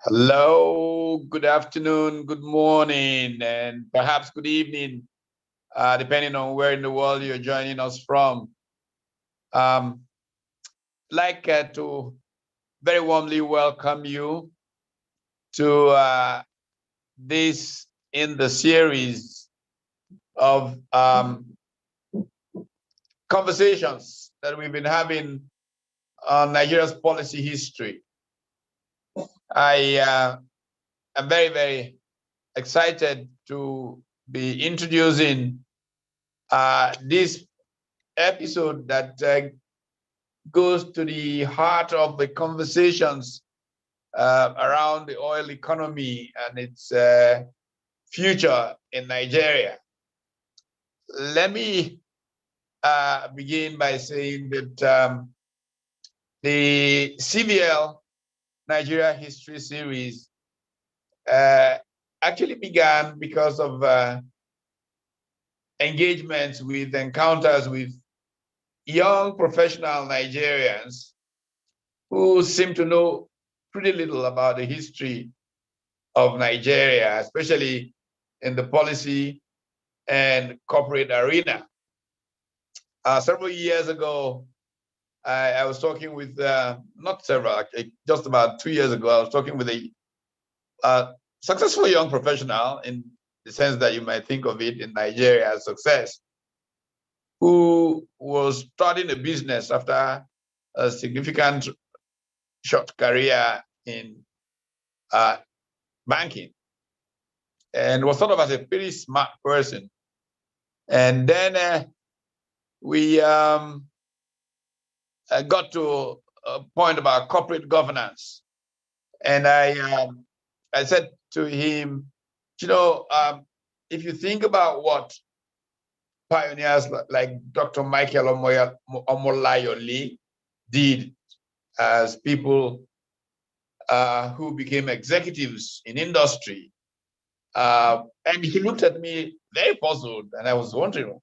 Hello, good afternoon, good morning, and perhaps good evening, depending on where in the world you're joining us from. Um, to very warmly welcome you to this in the series of conversations that we've been having on Nigeria's policy history. I am very excited to be introducing this episode that goes to the heart of the conversations around the oil economy and its future in Nigeria. Let me begin by saying that the CVL Nigeria History Series actually began because of engagements with encounters with young professional Nigerians who seem to know pretty little about the history of Nigeria, especially in the policy and corporate arena. Several years ago, I was talking with, not several, actually, just about 2 years ago, I was talking with a successful young professional in the sense that you might think of it in Nigeria as success, who was starting a business after a significant short career in banking, and was thought of as a pretty smart person. And then we got to a point about corporate governance. And I said to him, if you think about what pioneers like Dr. Michael Omolayole did as people who became executives in industry, and he looked at me very puzzled, and I was wondering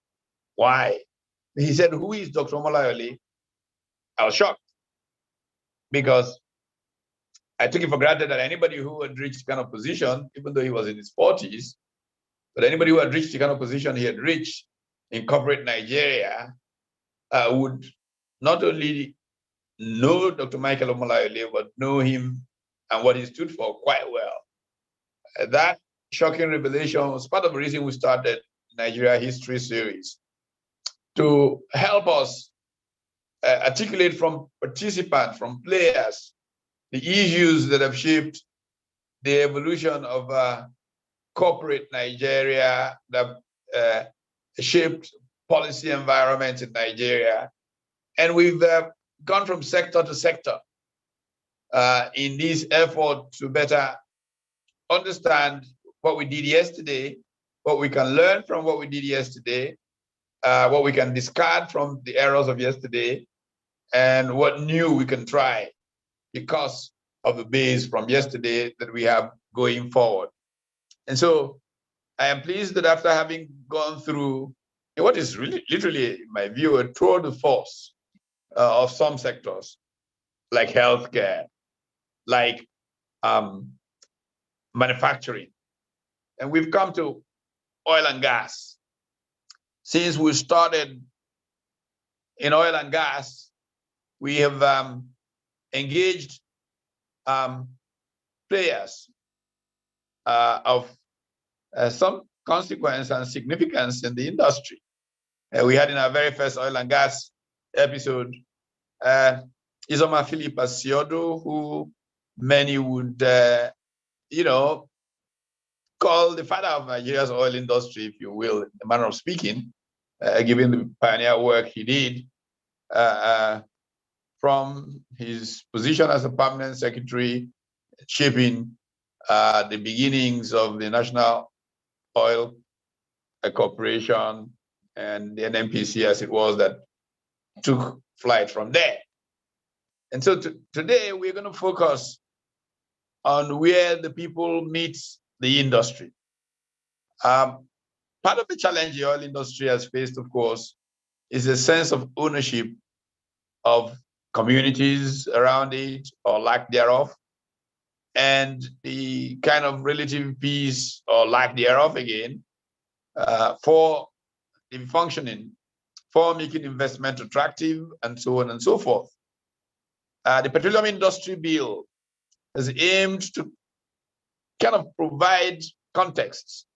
why. He said, "Who is Dr. Omolayole?" I was shocked because I took it for granted that anybody who had reached kind of position, even though he was in his 40s, but anybody who had reached the kind of position he had reached in corporate Nigeria would not only know Dr. Michael Omolayole, but know him and what he stood for quite well. That shocking revelation was part of the reason we started Nigeria History Series, to help us articulate from participants, from players, the issues that have shaped the evolution of corporate Nigeria, that shaped policy environment in Nigeria. And we've gone from sector to sector in this effort to better understand what we did yesterday, what we can learn from what we did yesterday, what we can discard from the errors of yesterday, and what new we can try because of the base from yesterday that we have going forward. And so I am pleased that after having gone through what is really, literally, in my view, a tour de force of some sectors, like healthcare, like manufacturing, and we've come to oil and gas. Since we started in oil and gas, we have engaged players of some consequence and significance in the industry. We had in our very first oil and gas episode, Izoma Philip Asiodo, who many would, call the father of Nigeria's oil industry, if you will, in a manner of speaking, given the pioneer work he did from his position as a permanent secretary, shaping the beginnings of the National Oil Corporation and the NNPC as it was that took flight from there. And so today we're going to focus on where the people meet the industry. Part of the challenge the oil industry has faced, of course, is a sense of ownership of communities around it or lack thereof. and the kind of relative peace or lack thereof again for the functioning, for making investment attractive, and so on and so forth. The Petroleum Industry Bill is aimed to kind of provide context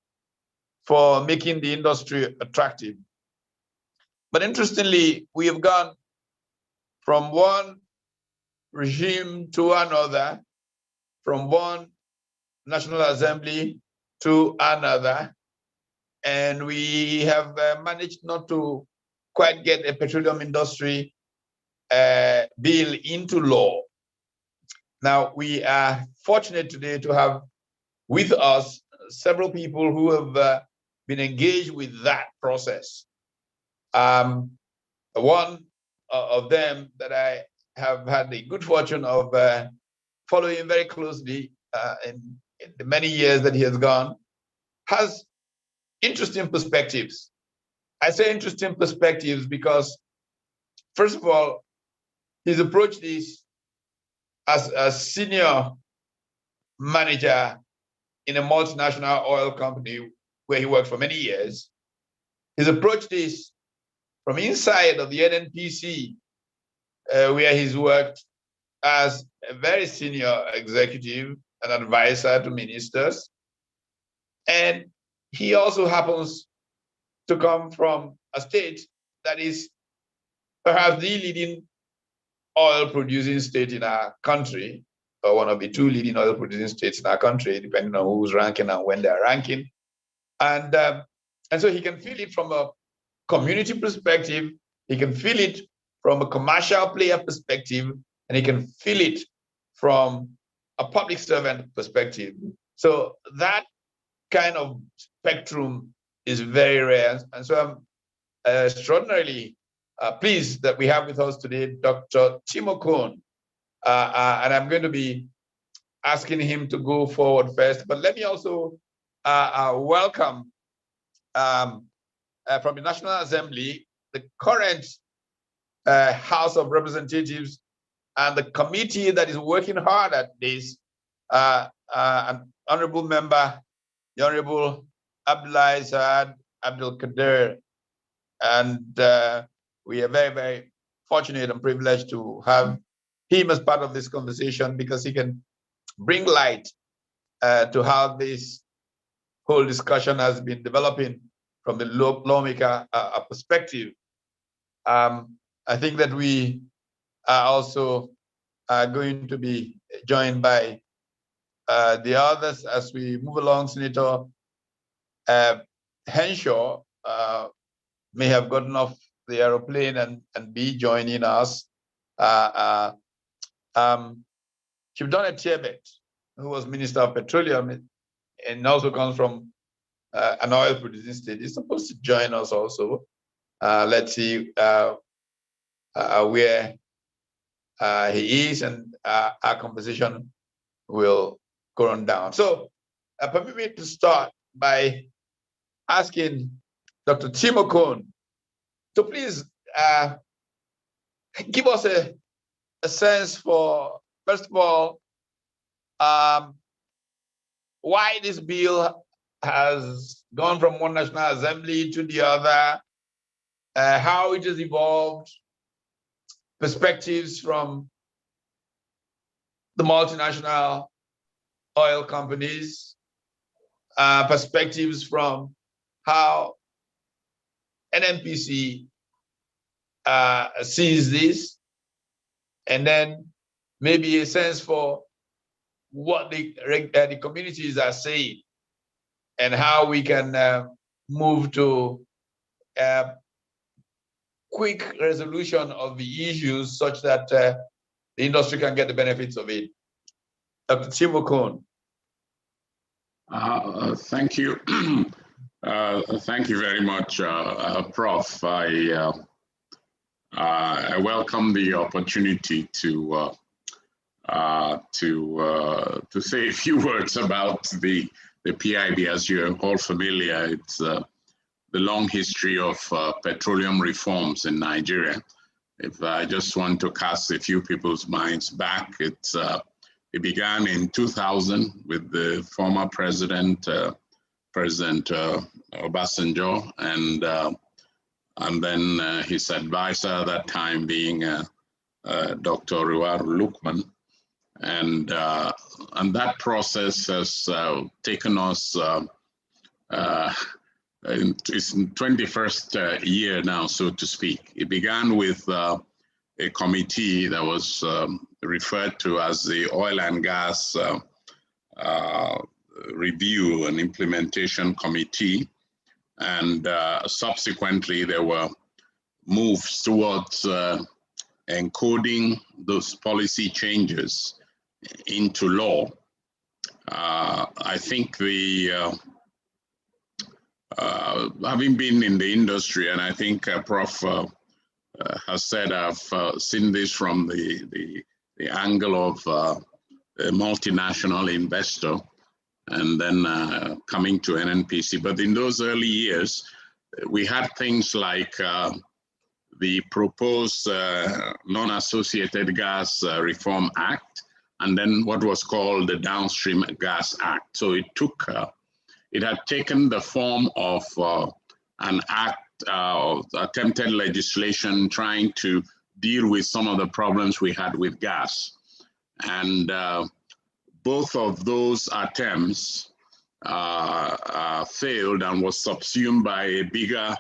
for making the industry attractive. But interestingly, we have gone from one regime to another, from one National Assembly to another, and we have managed not to quite get a petroleum industry bill into law. Now, we are fortunate today to have with us several people who have been engaged with that process. One of them that I have had the good fortune of following very closely in the many years that he has gone, has interesting perspectives. I say interesting perspectives because, first of all, he's approached this as a senior manager in a multinational oil company where he worked for many years. He's approached this from inside of the NNPC, where he's worked as a very senior executive, an advisor to ministers. And he also happens to come from a state that is perhaps the leading oil producing state in our country, or one of the two leading oil producing states in our country, depending on who's ranking and when they're ranking. And so he can feel it from a community perspective, he can feel it from a commercial player perspective, and he can feel it from a public servant perspective. So that kind of spectrum is very rare. And so I'm extraordinarily pleased that we have with us today Dr. Timo Kohn. And I'm going to be asking him to go forward first. But let me also welcome from the National Assembly, the current House of Representatives and the committee that is working hard at this, an honorable member, the Honorable Abdullah Saad Abdul Kader. And we are very, very fortunate and privileged to have him as part of this conversation because he can bring light to how this whole discussion has been developing from the lawmaker perspective. I think that we are also going to be joined by the others as we move along. Senator Henshaw may have gotten off the aeroplane and be joining us. Chief Donald Chebet, who was Minister of Petroleum and also comes from an oil producing state, is supposed to join us also. Let's see where he is, and our conversation will go on down. So permit me to start by asking Dr. Timo Kohn to please give us a sense for, first of all, why this bill has gone from one National Assembly to the other, how it has evolved, perspectives from the multinational oil companies, perspectives from how NNPC sees this, and then maybe a sense for what the communities are saying and how we can move to quick resolution of the issues such that the industry can get the benefits of it. Dr. Timo Kohn. Thank you. Thank you very much, Prof. I welcome the opportunity to say a few words about the PIB. As you're all familiar, it's the long history of petroleum reforms in Nigeria. If I just want to cast a few people's minds back, it's It began in 2000 with the former president, President Obasanjo, and then his advisor at that time being Dr. Riwaru Lukman. And that process has taken us, it's in 21st year now, so to speak. It began with a committee that was referred to as the Oil and Gas Review and Implementation Committee. And subsequently, there were moves towards encoding those policy changes into law. I think having been in the industry, and I think Prof has said, I've seen this from the angle of a multinational investor and then coming to NNPC. But in those early years, we had things like the proposed Non-Associated Gas Reform Act, and then what was called the Downstream Gas Act. So it took, it had taken the form of an act of attempted legislation trying to deal with some of the problems we had with gas. And both of those attempts failed and was subsumed by a bigger,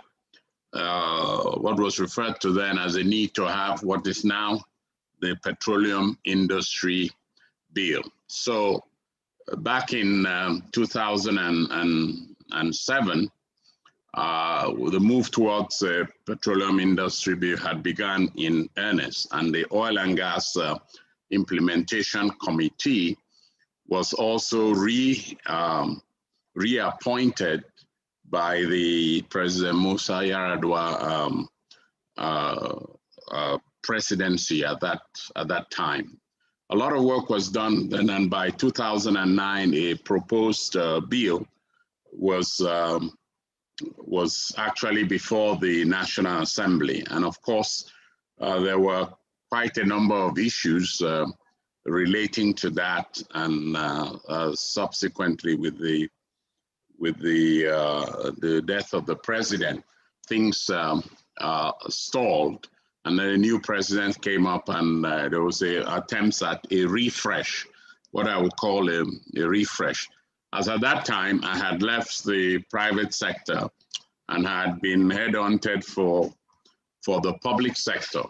what was referred to then as a need to have what is now the Petroleum Industry Bill. So back in 2007, the move towards the Petroleum Industry Bill had begun in earnest, and the Oil and Gas Implementation Committee was also reappointed by the President Musa Yar'Adua presidency at that time. A lot of work was done, and then by 2009, a proposed bill was actually before the National Assembly. And of course, there were quite a number of issues relating to that, and subsequently with the death of the president, things stalled. And then a new president came up, and there was attempts at a refresh, what I would call a refresh. As at that time, I had left the private sector and had been headhunted for the public sector.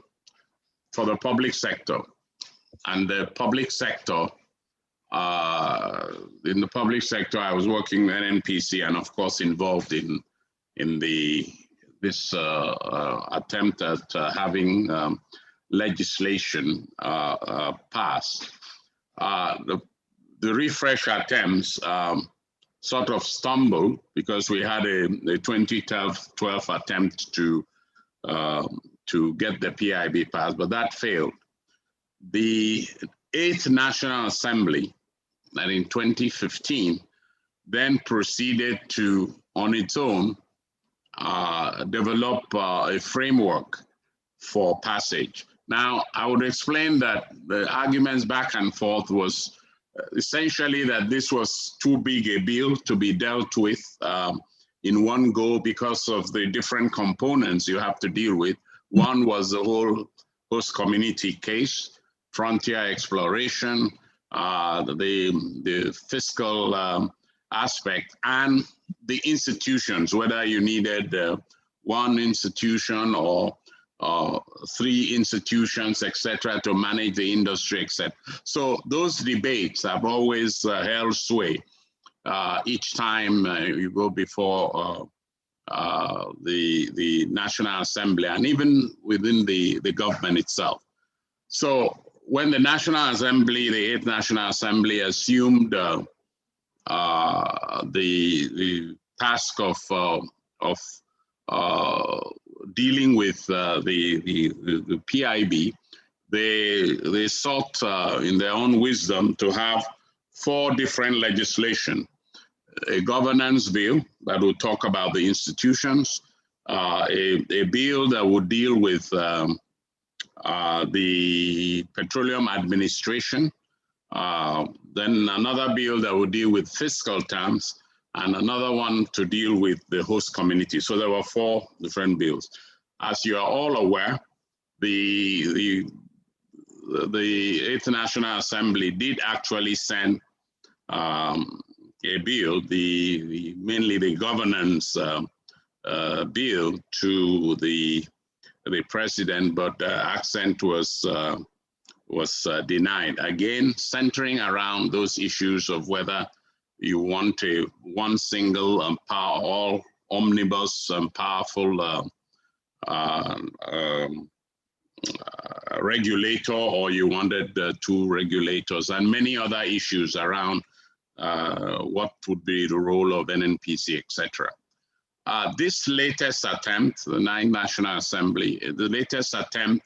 And the public sector, in the public sector, I was working at NNPC and of course involved in this attempt at having legislation passed. The refresh attempts sort of stumbled because we had a 2012 attempt to get the PIB passed, but that failed. The 8th National Assembly, and in 2015, then proceeded to, on its own, develop a framework for passage. Now, I would explain that the arguments back and forth was essentially that this was too big a bill to be dealt with in one go because of the different components you have to deal with. One was the whole host community case, frontier exploration, the fiscal aspect, and the institutions, whether you needed one institution or 3 institutions, etc., to manage the industry, etc. So those debates have always held sway each time you go before the National Assembly and even within the government itself. So when the National Assembly, the 8th National Assembly, assumed the task of dealing with the PIB, they sought in their own wisdom to have 4 different legislation: a governance bill that would talk about the institutions, a bill that would deal with the petroleum administration, Then another bill that would deal with fiscal terms, and another one to deal with the host community. So there were 4 different bills. As you are all aware, the 8th National Assembly did actually send a bill, mainly the governance bill, to the president, but the accent was denied. Again, centering around those issues of whether you want one single and all omnibus and powerful regulator, or you wanted 2 regulators, and many other issues around what would be the role of NNPC, etc. This latest attempt, the 9th National Assembly, the latest attempt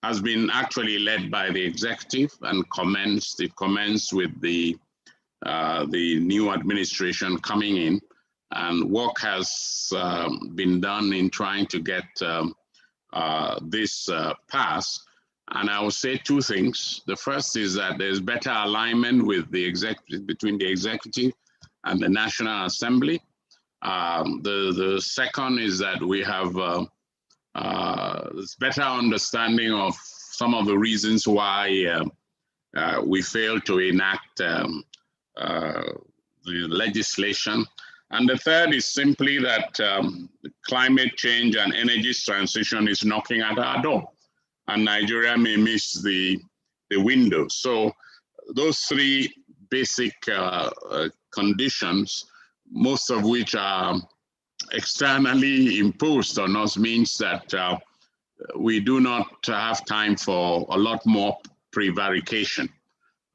has been actually led by the executive and it commenced with the new administration coming in, and work has been done in trying to get this passed. And I will say 2 things. The first is that there's better alignment with the executive, between the executive and the National Assembly. The second is that we have this better understanding of some of the reasons why we failed to enact the legislation. And the third is simply that climate change and energy transition is knocking at our door, and Nigeria may miss the window. So those 3 basic conditions, most of which are externally imposed on us, means that we do not have time for a lot more prevarication.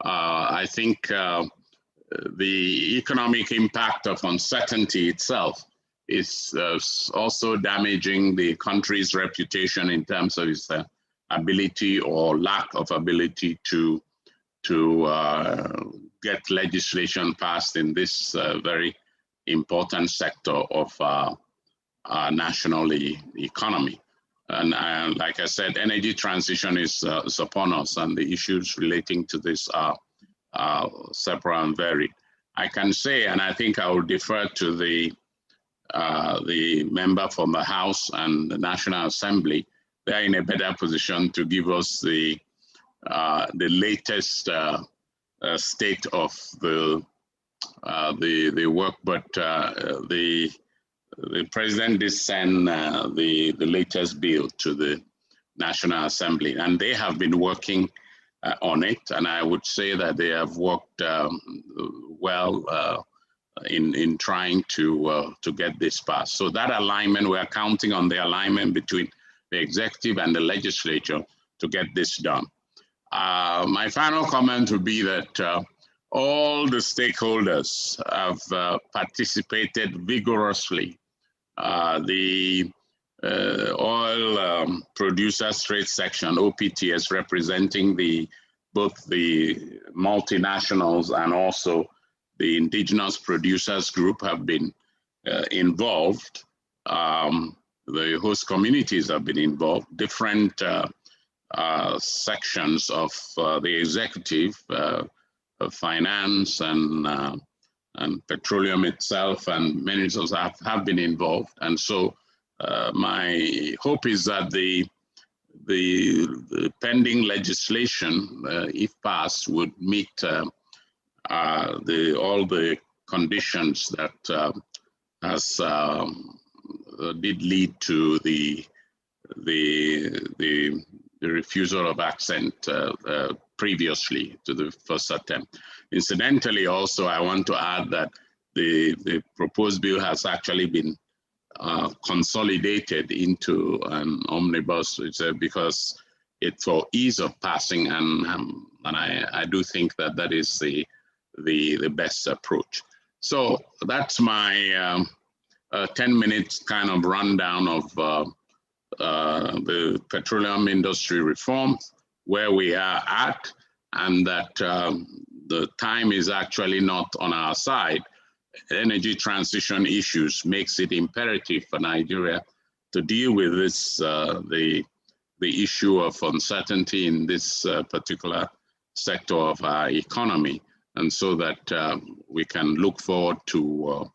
I think the economic impact of uncertainty itself is also damaging the country's reputation in terms of its ability or lack of ability to get legislation passed in this very important sector of our national economy. And like I said, energy transition is upon us, and the issues relating to this are separate and varied. I can say, and I think I will defer to the member from the House and the National Assembly. They're in a better position to give us the latest state of the work, but the president did send the latest bill to the National Assembly, and they have been working on it, and I would say that they have worked well in trying to get this passed. So that alignment, we are counting on the alignment between the executive and the legislature to get this done. My final comment would be that all the stakeholders have participated vigorously. The Oil Producers Trade Section, OPTS, representing both the multinationals and also the indigenous producers group, have been involved. The host communities have been involved. Different sections of the executive, finance and petroleum itself, and many others have been involved. And so my hope is that the pending legislation, if passed, would meet all the conditions that did lead to the refusal of accent previously to the first attempt. Incidentally, also, I want to add that the proposed bill has actually been consolidated into an omnibus, because it's for ease of passing, and I do think that is the best approach. So that's my 10 minutes kind of rundown of the petroleum industry reforms, where we are at, and that the time is actually not on our side. Energy transition issues makes it imperative for Nigeria to deal with this, the issue of uncertainty in this particular sector of our economy, and so that we can look forward to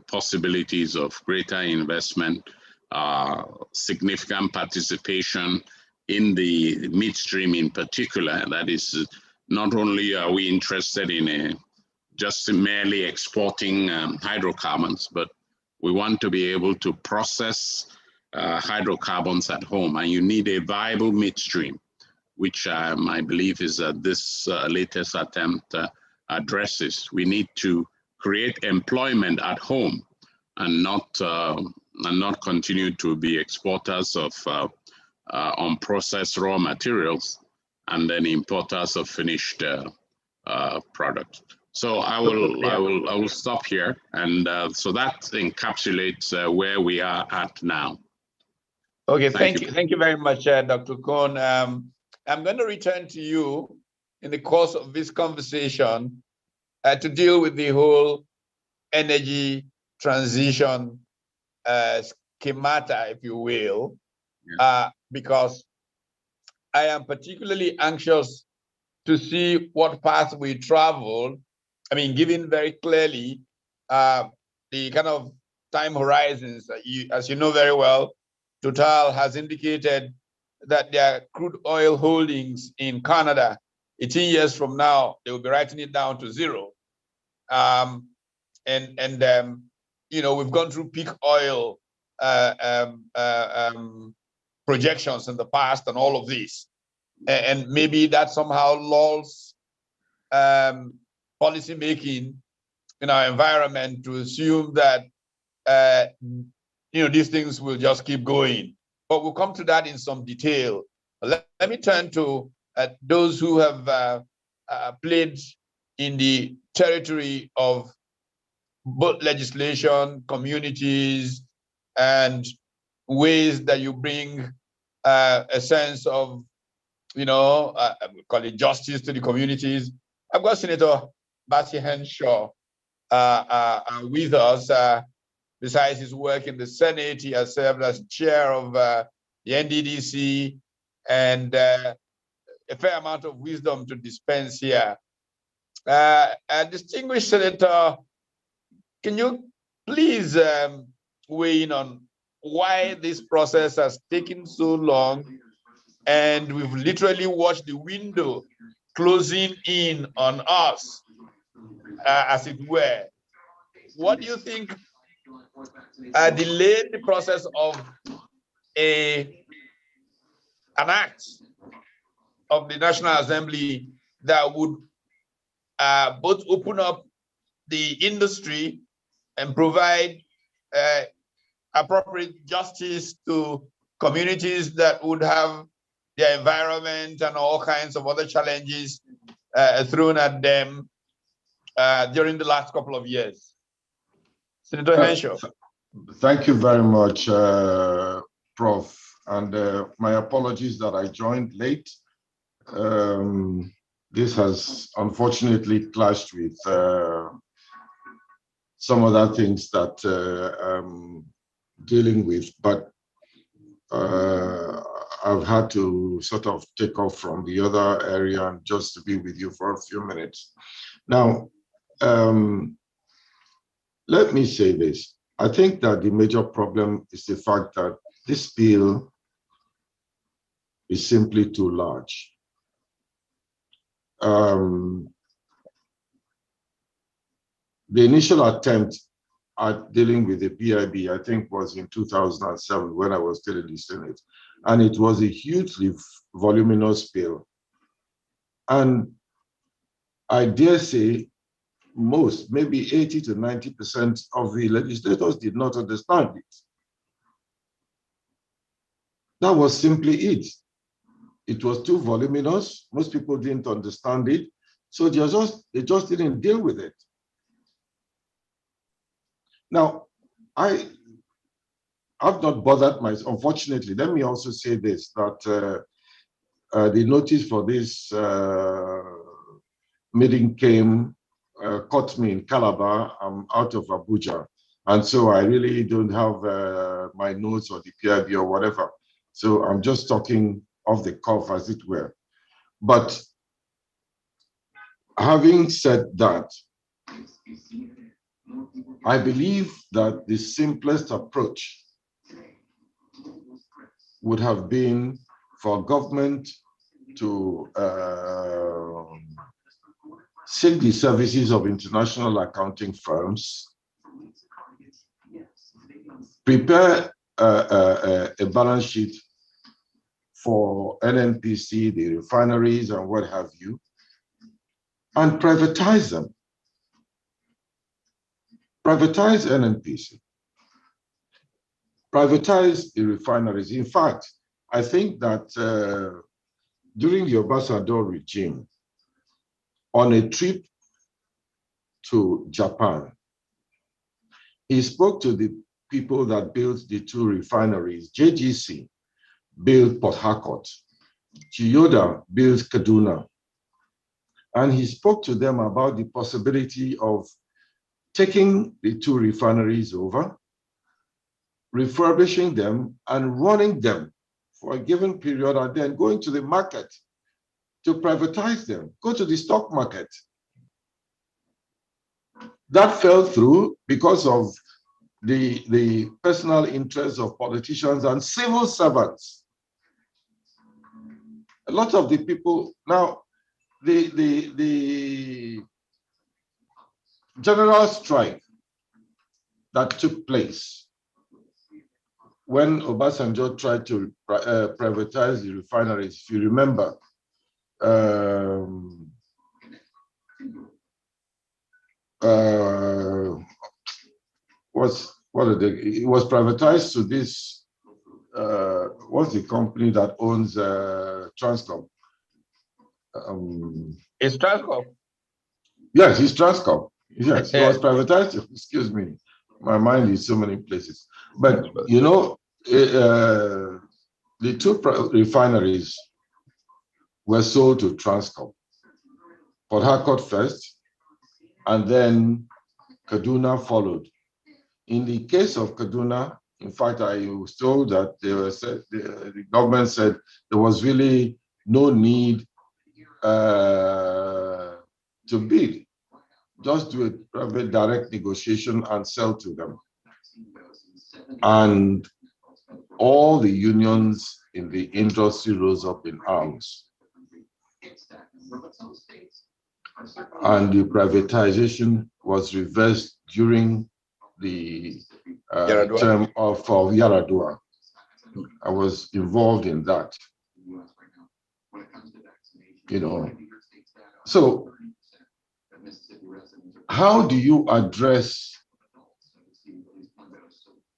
possibilities of greater investment, significant participation in the midstream in particular. That is, not only are we interested in just merely exporting hydrocarbons, but we want to be able to process hydrocarbons at home, and you need a viable midstream, which I believe is this latest attempt addresses. We need to create employment at home and not continue to be exporters of unprocessed raw materials and then importers of finished products. So I will stop here, and so that encapsulates where we are at now. Okay, thank you very much, Dr. Kohn. I'm going to return to you in the course of this conversation to deal with the whole energy transition schemata, if you will, because I am particularly anxious to see what path we travel. I mean, given very clearly the kind of time horizons, as you know very well, Total has indicated that their crude oil holdings in Canada, 18 years from now, they will be writing it down to zero. You know, we've gone through peak oil projections in the past and all of this. And maybe that somehow lulls policy making in our environment to assume that you know, these things will just keep going. But we'll come to that in some detail. Let me turn to those who have played in the territory of both legislation, communities, and ways that you bring a sense of, you know, we call it justice to the communities. I've got Senator Bassey Henshaw with us. Besides his work in the Senate, he has served as chair of the NDDC, and a fair amount of wisdom to dispense here. Distinguished Senator, can you please weigh in on why this process has taken so long, and we've literally watched the window closing in on us, as it were? What do you think delayed the process of an act of the National Assembly that would both open up the industry and provide appropriate justice to communities that would have their environment and all kinds of other challenges thrown at them during the last couple of years? Senator Henshaw. Thank you very much, Prof. And my apologies that I joined late. This has unfortunately clashed with some other things that I'm dealing with, but I've had to sort of take off from the other area and just to be with you for a few minutes. Now, let me say this. I think that the major problem is the fact that this bill is simply too large. The initial attempt at dealing with the PIB, I think, was in 2007 when I was still in the Senate. And it was a hugely voluminous bill. And I dare say most, maybe 80 to 90% of the legislators did not understand it. That was simply it. It was too voluminous. Most people didn't understand it. So they just didn't deal with it. Now, I've not bothered myself. Unfortunately, let me also say this, that the notice for this meeting caught me in Calabar. I'm out of Abuja. And so I really don't have my notes or the PIB or whatever. So I'm just talking off the cuff, as it were. But having said that, I believe that the simplest approach would have been for government to seek the services of international accounting firms, prepare a balance sheet for NNPC, the refineries and what have you, and privatize them. Privatize NNPC. Privatize the refineries. In fact, I think that during the Obasanjo regime, on a trip to Japan, he spoke to the people that built the two refineries. JGC built Port Harcourt, Chiyoda built Kaduna, and he spoke to them about the possibility of taking the two refineries over, refurbishing them and running them for a given period, and then going to the market to privatize them, go to the stock market. That fell through because of the personal interests of politicians and civil servants. A lot of the people, now, the general strike that took place when Obasanjo tried to privatize the refineries, if you remember, it was privatized to this, what's the company that owns Transcorp? It's Transcorp. Yes, it's Transcorp. Yes, it was privatized. Excuse me, my mind is so many places. But you know, the two refineries were sold to Transcorp. Port Harcourt first, and then Kaduna followed. In the case of Kaduna, in fact, I was told that the government said there was really no need to bid. Just do a private direct negotiation and sell to them. And all the unions in the industry rose up in arms. And the privatization was reversed during the term of Yaradua. I was involved in that. You know, so how do you address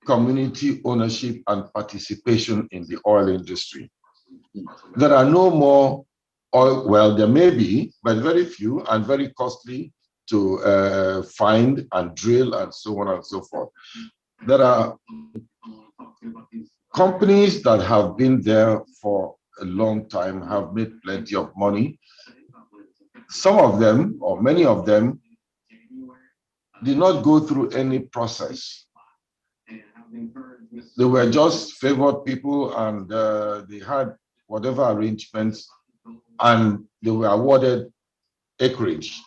community ownership and participation in the oil industry? There are no more oil, well, there may be, but very few and very costly to find and drill and so on and so forth. There are companies that have been there for a long time, have made plenty of money. Some of them, or many of them, did not go through any process. They were just favored people, and they had whatever arrangements, and they were awarded acreage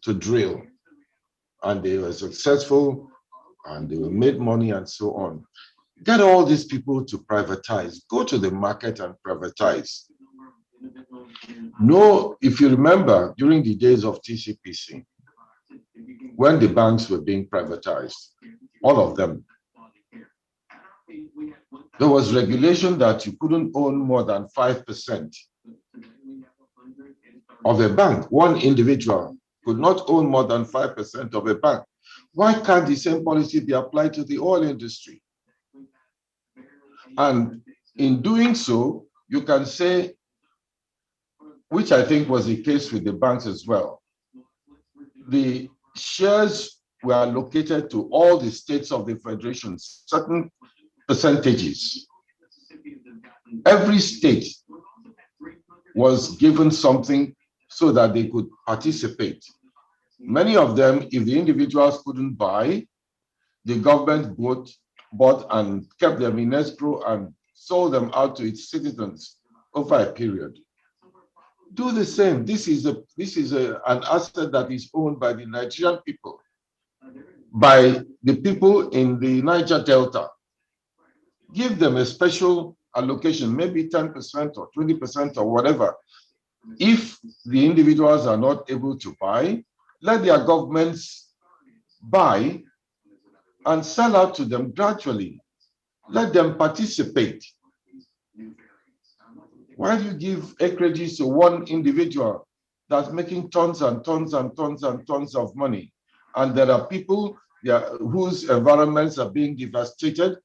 to drill, and they were successful, and they were made money and so on. Get all these people to privatize, go to the market and privatize. No, if you remember, during the days of TCPC, when the banks were being privatized, all of them, there was regulation that you couldn't own more than 5% of a bank. One individual could not own more than 5% of a bank. Why can't the same policy be applied to the oil industry? And in doing so, you can say, which I think was the case with the banks as well, the shares were allocated to all the states of the federation, certain percentages. Every state was given something so that they could participate. Many of them, if the individuals couldn't buy, the government bought and kept them in escrow and sold them out to its citizens over a period. Do the same. This is an asset that is owned by the Nigerian people, by the people in the Niger Delta. Give them a special allocation, maybe 10% or 20% or whatever. If the individuals are not able to buy, let their governments buy and sell out to them gradually. Let them participate. Why do you give acreages to one individual that's making tons and tons and tons and tons of money? And there are people whose environments are being devastated.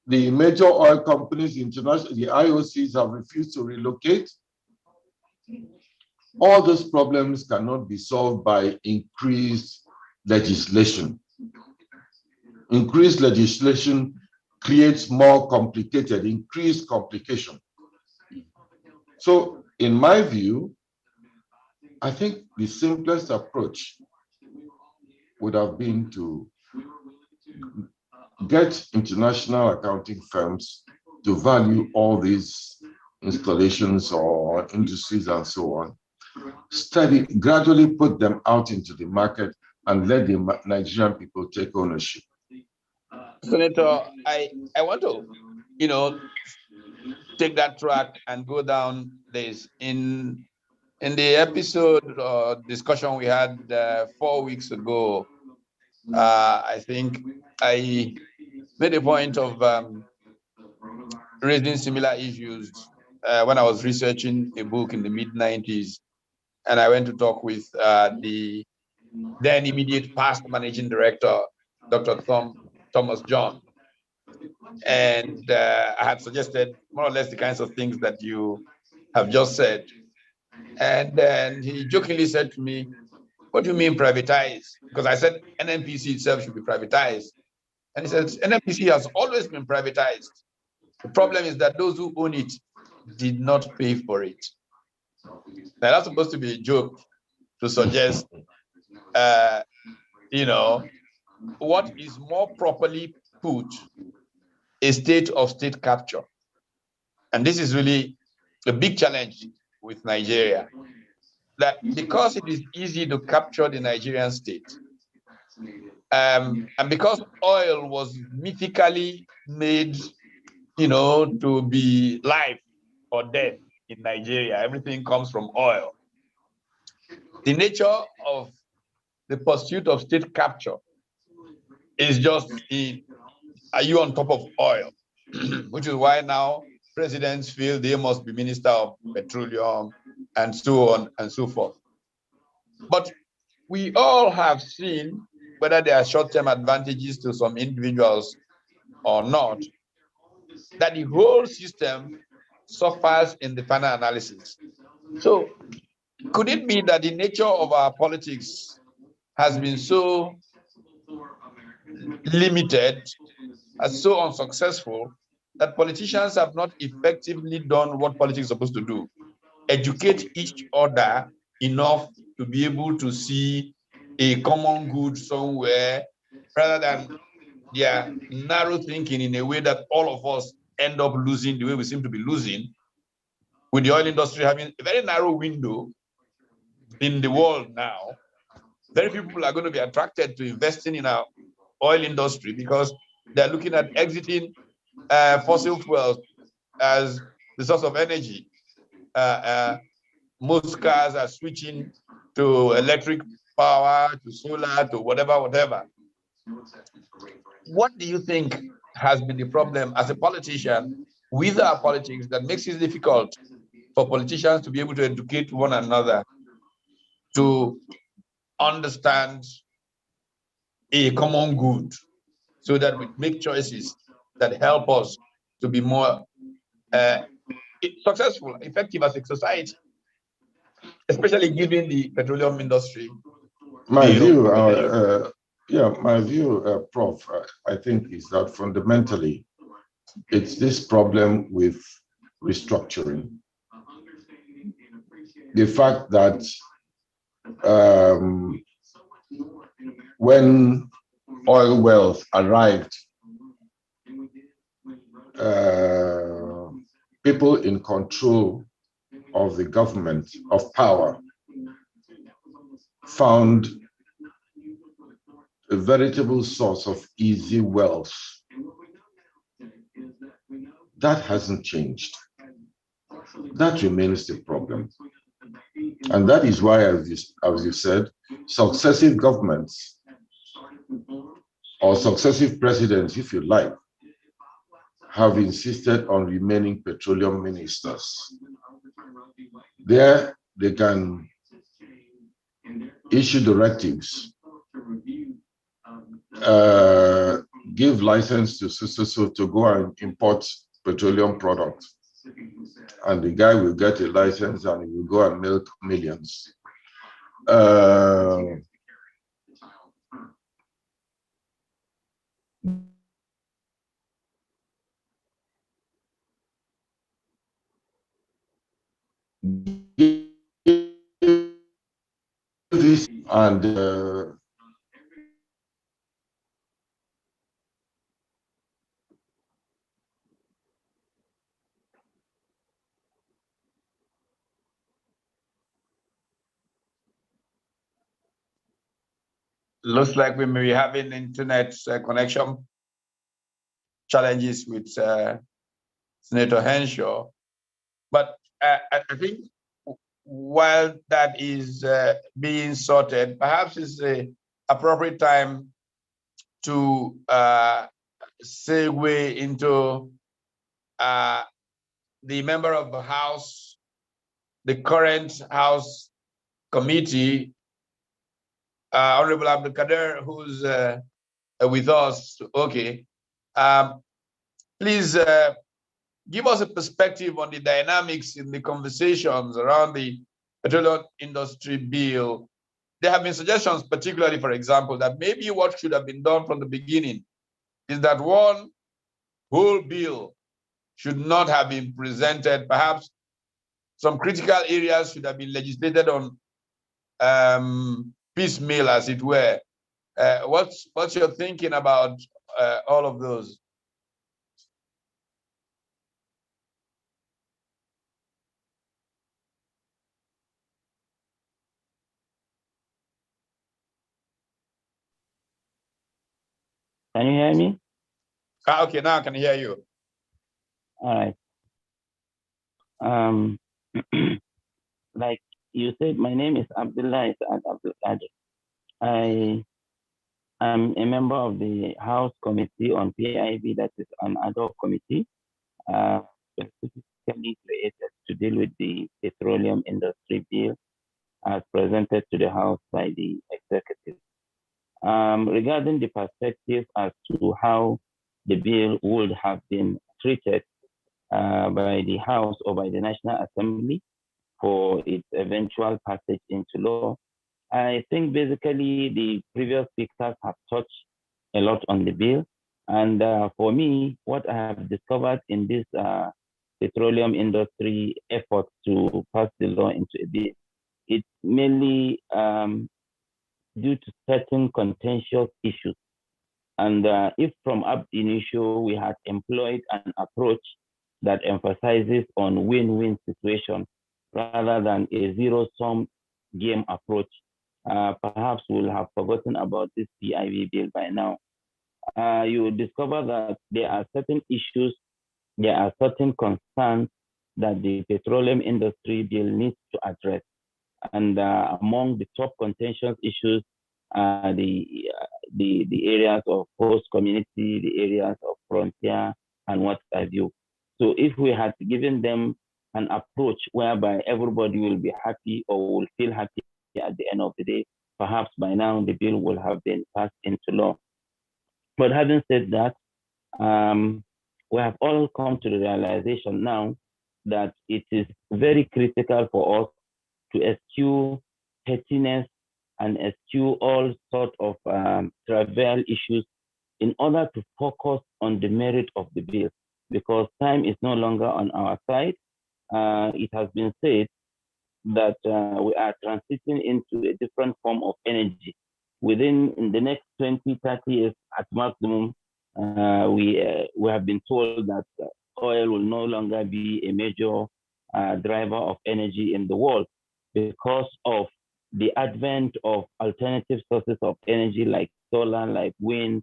The major oil companies, international, the IOCs have refused to relocate. All those problems cannot be solved by increased legislation. Increased legislation creates more complicated, increased complication. So in my view, I think the simplest approach would have been to get international accounting firms to value all these installations or industries and so on, gradually put them out into the market and let the Nigerian people take ownership. Senator, I want to, take that track and go down this. In the episode or discussion we had 4 weeks ago, I think I made a point of raising similar issues when I was researching a book in the mid-90s, and I went to talk with the then immediate past managing director, Dr. Thomas John. And I had suggested more or less the kinds of things that you have just said. And then he jokingly said to me, "What do you mean privatize?" Because I said NNPC itself should be privatized. And he said, NNPC has always been privatized. The problem is that those who own it did not pay for it. Now, that's supposed to be a joke to suggest, what is more properly put, a state of state capture. And this is really a big challenge with Nigeria, that because it is easy to capture the Nigerian state, and because oil was mythically made, to be life or death in Nigeria, everything comes from oil. The nature of the pursuit of state capture is just are you on top of oil? Which is why now presidents feel they must be minister of petroleum and so on and so forth. But we all have seen, whether there are short-term advantages to some individuals or not, that the whole system suffers in the final analysis. So could it be that the nature of our politics has been so limited, so unsuccessful, that politicians have not effectively done what politics is supposed to do? Educate each other enough to be able to see a common good somewhere, rather than their narrow thinking in a way that all of us end up losing the way we seem to be losing, with the oil industry having a very narrow window in the world now. Very few people are going to be attracted to investing in our oil industry because they're looking at exiting fossil fuels as the source of energy. Most cars are switching to electric power, to solar, to whatever. What do you think has been the problem as a politician with our politics that makes it difficult for politicians to be able to educate one another to understand a common good, so that we make choices that help us to be more successful, effective as a society, especially given the petroleum industry? My view, Prof, I think is that fundamentally it's this problem with restructuring. The fact that when oil wells arrived, people in control of the government of power found a veritable source of easy wealth. That hasn't changed. That remains the problem. And that is why, as you said, successive governments or successive presidents, if you like, have insisted on remaining petroleum ministers. There, they can issue directives, give license to so to go and import petroleum products. And the guy will get a license and he will go and milk millions. This and Looks like we may be having internet connection challenges with Senator Henshaw. But I think while that is being sorted, perhaps it's the appropriate time to segue into the member of the House, the current House committee, Honorable Abdul Kader, who's with us. Okay. Please give us a perspective on the dynamics in the conversations around the petroleum industry bill. There have been suggestions, particularly, for example, that maybe what should have been done from the beginning is that one whole bill should not have been presented. Perhaps some critical areas should have been legislated on piecemeal, as it were. What's your thinking about all of those? Can you hear me? Okay, now I can hear you. All right. Like you said, my name is Abdullah Abdul Kader. I am a member of the House Committee on PIB, that is an ad hoc committee, specifically created to deal with the petroleum industry bill as presented to the House by the executive. Regarding the perspective as to how the bill would have been treated by the House or by the National Assembly for its eventual passage into law, I think basically the previous speakers have touched a lot on the bill. And for me, what I have discovered in this petroleum industry effort to pass the law into a bill, it's mainly due to certain contentious issues. And if from up initio we had employed an approach that emphasizes on win-win situation rather than a zero-sum game approach, perhaps we'll have forgotten about this PIB bill by now. You will discover that there are certain issues, there are certain concerns that the petroleum industry bill needs to address. And among the top contentious issues are the areas of host community, the areas of frontier, and what have you. So if we had given them an approach whereby everybody will be happy or will feel happy at the end of the day, perhaps by now the bill will have been passed into law. But having said that, we have all come to the realization now that it is very critical for us to eschew pettiness and eschew all sorts of trivial issues in order to focus on the merit of the bill, because time is no longer on our side. It has been said that we are transiting into a different form of energy. In the next 20, 30 years at maximum, we have been told that oil will no longer be a major driver of energy in the world because of the advent of alternative sources of energy like solar, like wind,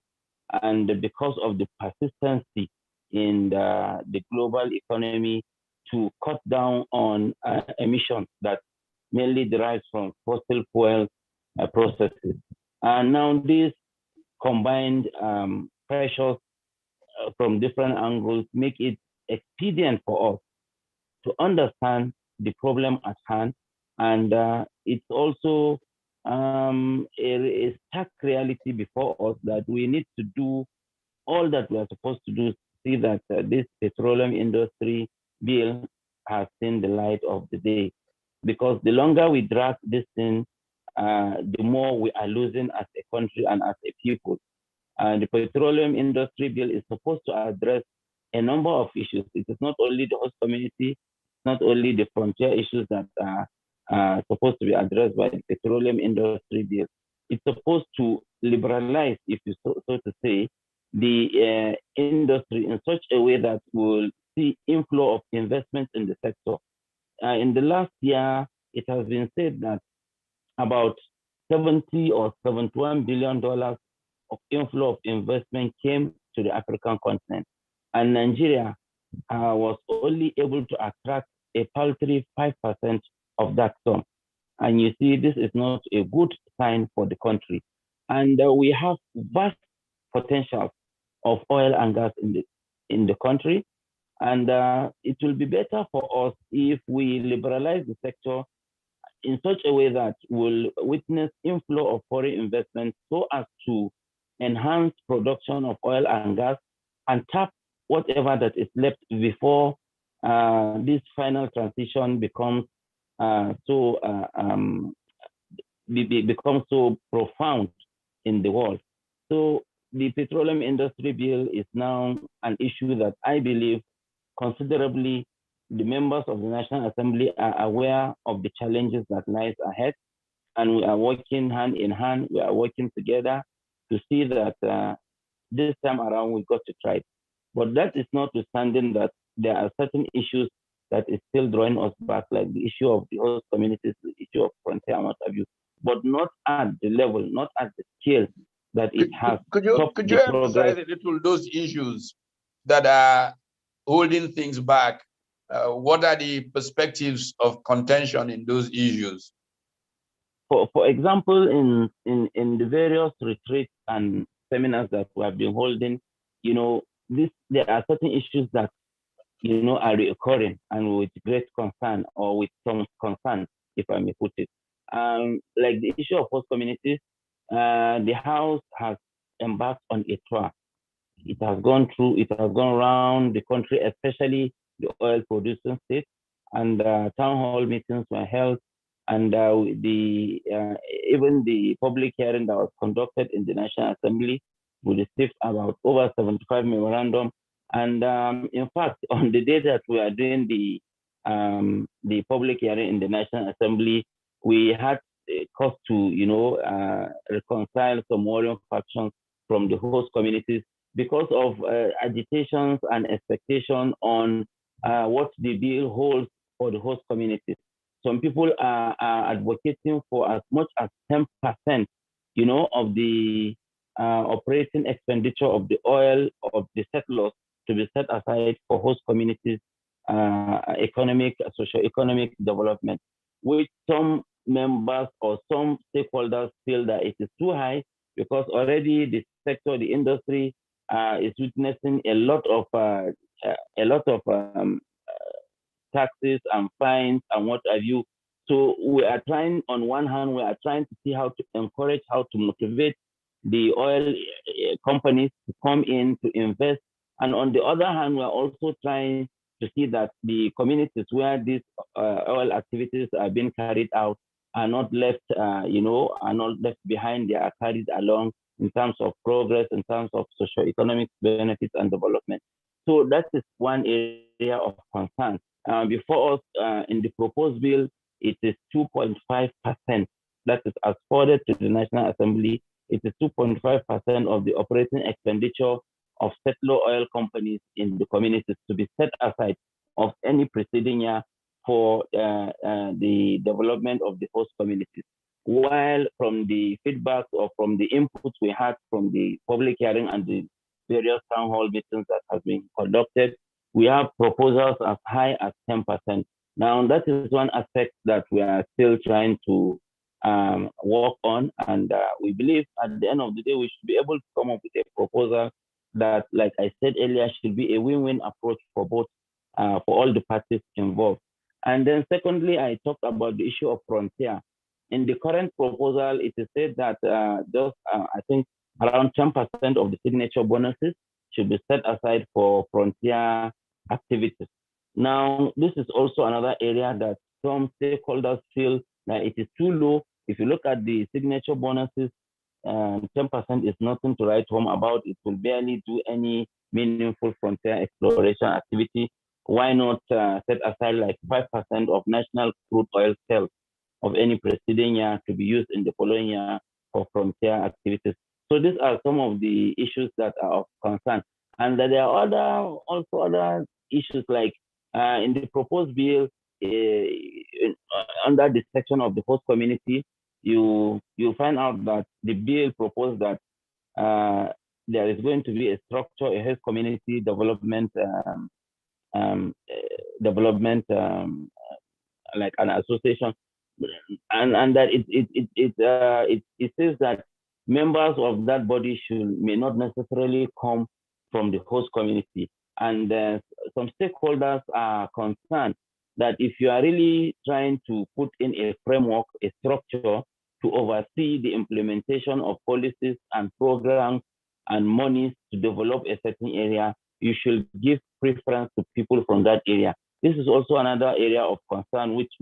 and because of the persistency in the global economy to cut down on emissions that mainly derives from fossil fuel processes. And now these combined pressures from different angles make it expedient for us to understand the problem at hand. And it's also a stark reality before us that we need to do all that we are supposed to do to see that this petroleum industry bill has seen the light of the day. Because the longer we drag this thing, the more we are losing as a country and as a people. The petroleum industry bill is supposed to address a number of issues. It is not only the host community, not only the frontier issues that are supposed to be addressed by the petroleum industry bill. It's supposed to liberalize, if you so to say, the industry in such a way that will see inflow of investments in the sector. In the last year, it has been said that about 70 or $71 billion of inflow of investment came to the African continent. And Nigeria was only able to attract a paltry 5% of that sum. And you see, this is not a good sign for the country. And we have vast potential of oil and gas in the country. And it will be better for us if we liberalize the sector in such a way that will witness inflow of foreign investment so as to enhance production of oil and gas and tap whatever that is left before this final transition becomes becomes so profound in the world. So the petroleum industry bill is now an issue that I believe considerably the members of the National Assembly are aware of the challenges that lies ahead, and we are working hand in hand. We are working together to see that this time around we got to try it. But that is notwithstanding that there are certain issues that is still drawing us back, like the issue of the host communities, the issue of frontier and what have you, but not at the level, not at the scale that it has. Could you emphasize a little those issues that are holding things back? What are the perspectives of contention in those issues? For example, in the various retreats and seminars that we have been holding, there are certain issues that are recurring and with great concern or with some concern, if I may put it. Like the issue of host communities, the House has embarked on a tour. It has gone around the country, especially the oil producing states, and town hall meetings were held, and even the public hearing that was conducted in the National Assembly, we received about over 75 memorandum. And in fact, on the day that we are doing the public hearing in the National Assembly, we had cause to reconcile some warring factions from the host communities because of agitations and expectation on what the bill holds for the host communities. Some people are advocating for as much as 10%, of the operating expenditure of the oil of the settlers to be set aside for host communities' socio-economic development, which some members or some stakeholders feel that it is too high because already the sector, the industry, is witnessing a lot of taxes and fines and what have you. So we are trying, on one hand, we are trying to see how to encourage, how to motivate the oil companies to come in to invest. And on the other hand, we are also trying to see that the communities where these oil activities are being carried out are not left, are not left behind. They are carried along in terms of progress, in terms of socio-economic benefits and development. So that is one area of concern. Before us, in the proposed bill, it is 2.5%. That is as forwarded to the National Assembly. It is 2.5% of the operating expenditure of settler oil companies in the communities to be set aside of any preceding year for the development of the host communities. While from the feedback or from the inputs we had from the public hearing and the various town hall meetings that have been conducted, we have proposals as high as 10%. Now, that is one aspect that we are still trying to work on, and we believe at the end of the day, we should be able to come up with a proposal that, like I said earlier, should be a win-win approach for both, for all the parties involved. And then secondly, I talked about the issue of frontier. In the current proposal, it is said that I think around 10% of the signature bonuses should be set aside for frontier activities. Now, this is also another area that some stakeholders feel that it is too low. If you look at the signature bonuses, 10% is nothing to write home about. It will barely do any meaningful frontier exploration activity. Why not set aside like 5% of national crude oil sales of any preceding year to be used in the following year for frontier activities? So these are some of the issues that are of concern. And there are also other issues like in the proposed bill, under the section of the host community, you find out that the bill proposed that there is going to be a structure, a host community development like an association, and that it says that members of that body may not necessarily come from the host community, and some stakeholders are concerned that if you are really trying to put in a framework, a structure to oversee the implementation of policies and programs and monies to develop a certain area, you should give preference to people from that area. This is also another area of concern, which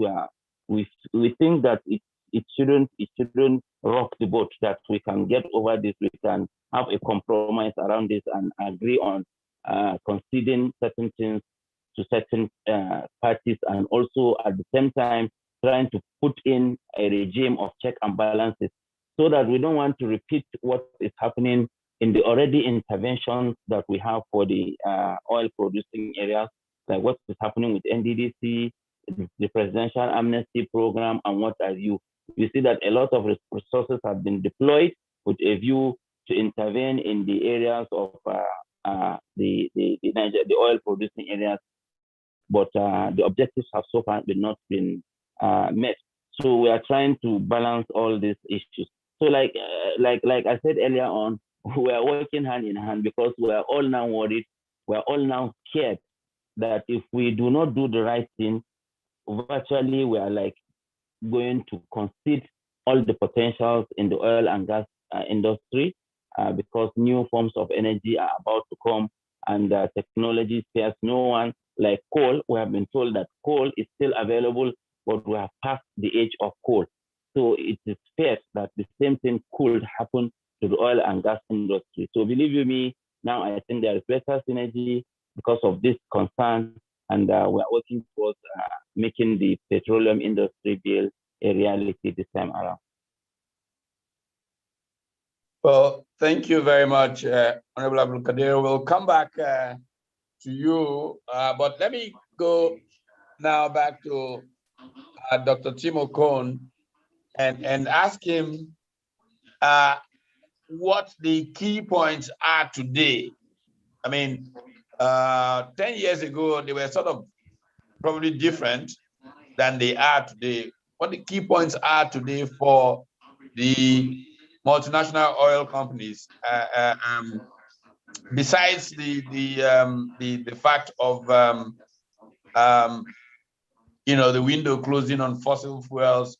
we think that it shouldn't rock the boat, that we can get over this, we can have a compromise around this and agree on conceding certain things to certain parties, and also at the same time trying to put in a regime of check and balances, so that we don't want to repeat what is happening in the already interventions that we have for the oil producing areas, like what is happening with NDDC, the Presidential Amnesty Program, and what have you. We see that a lot of resources have been deployed with a view to intervene in the areas of the oil producing areas, but the objectives have so far not been met. So we are trying to balance all these issues. So like I said earlier on, we are working hand in hand, because we are all now worried, we are all now scared that if we do not do the right thing, virtually we are like going to concede all the potentials in the oil and gas industry, because new forms of energy are about to come, and technology spares no one. Like coal, we have been told that coal is still available, but we have passed the age of coal. So it is fair that the same thing could happen to the oil and gas industry. So believe you me, now I think there is better synergy because of this concern, and we are working towards making the petroleum industry bill a reality this time around. Well, thank you very much, Honorable Abdul Kadir. We'll come back to you, but let me go now back to Dr. Timo Kohn and ask him what the key points are today. I mean, 10 years ago, they were sort of probably different than they are today. What the key points are today for the multinational oil companies, besides the fact of the window closing on fossil fuels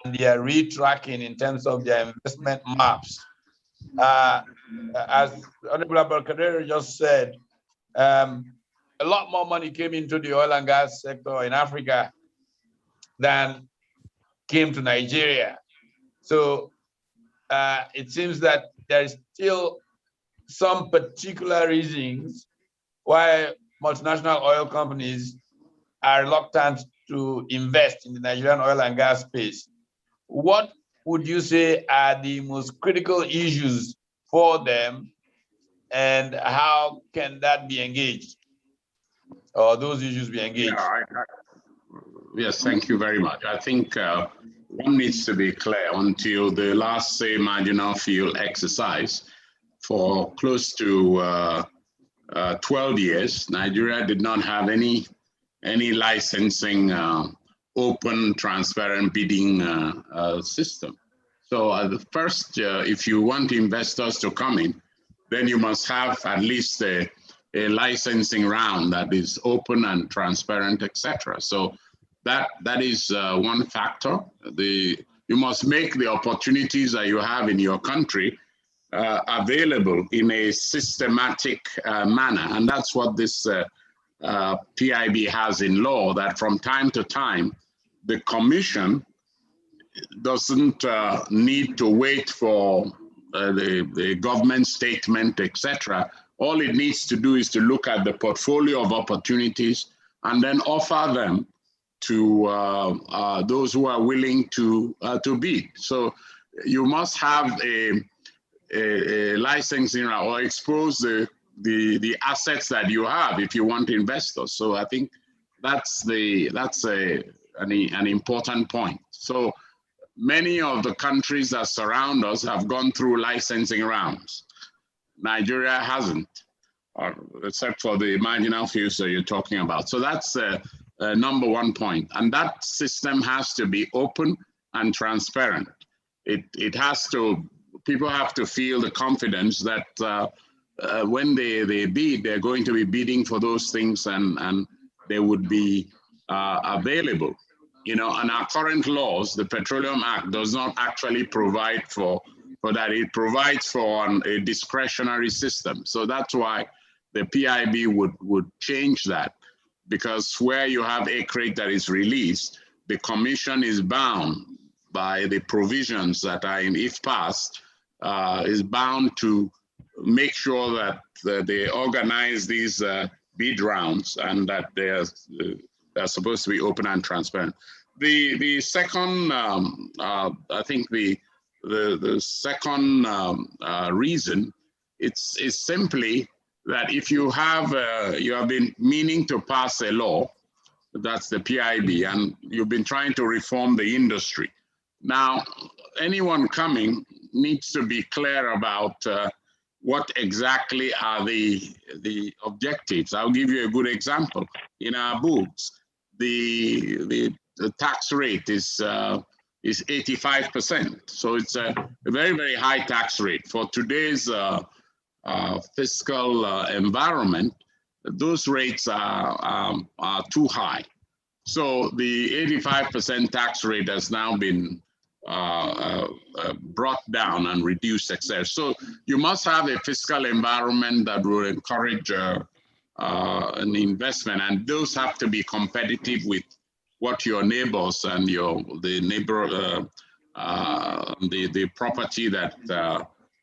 and their retracking in terms of their investment maps. As Honorable Abdul just said, a lot more money came into the oil and gas sector in Africa than came to Nigeria. So it seems that there is still some particular reasons why multinational oil companies are reluctant to invest in the Nigerian oil and gas space. What would you say are the most critical issues for them, and how can that be engaged, or those issues be engaged? Yes, thank you very much. I think one needs to be clear. Until the last, say, marginal field exercise for close to 12 years, Nigeria did not have any licensing open, transparent bidding system. So the first, if you want investors to come in, then you must have at least a licensing round that is open and transparent, etc. So that is one factor. You must make the opportunities that you have in your country available in a systematic manner, and that's what this PIB has in law. That from time to time, the Commission doesn't need to wait for the government statement, etc. All it needs to do is to look at the portfolio of opportunities and then offer them to those who are willing to bid. So you must have a licensing or expose the assets that you have if you want investors. So I think that's an important point. So many of the countries that surround us have gone through licensing rounds. Nigeria hasn't, except for the marginal fields that you're talking about. So that's number one point. And that system has to be open and transparent. It has to, people have to feel the confidence that when they bid, they're going to be bidding for those things and they would be available. You know, and our current laws, the Petroleum Act does not actually provide for that. It provides for a discretionary system. So that's why the PIB would change that, because where you have acreage that is released, the Commission is bound by the provisions that are in, if passed, is bound to make sure that they organize these bid rounds and that they're supposed to be open and transparent. The second, I think the second reason is simply that if you have been meaning to pass a law, that's the PIB, and you've been trying to reform the industry. Now, anyone coming needs to be clear about what exactly are the objectives. I'll give you a good example. In our books, the tax rate is 85%. So it's a very, very high tax rate. For today's fiscal environment, those rates are too high. So the 85% tax rate has now been brought down and reduced, etc. So you must have a fiscal environment that will encourage an investment, and those have to be competitive with what your neighbors and the property that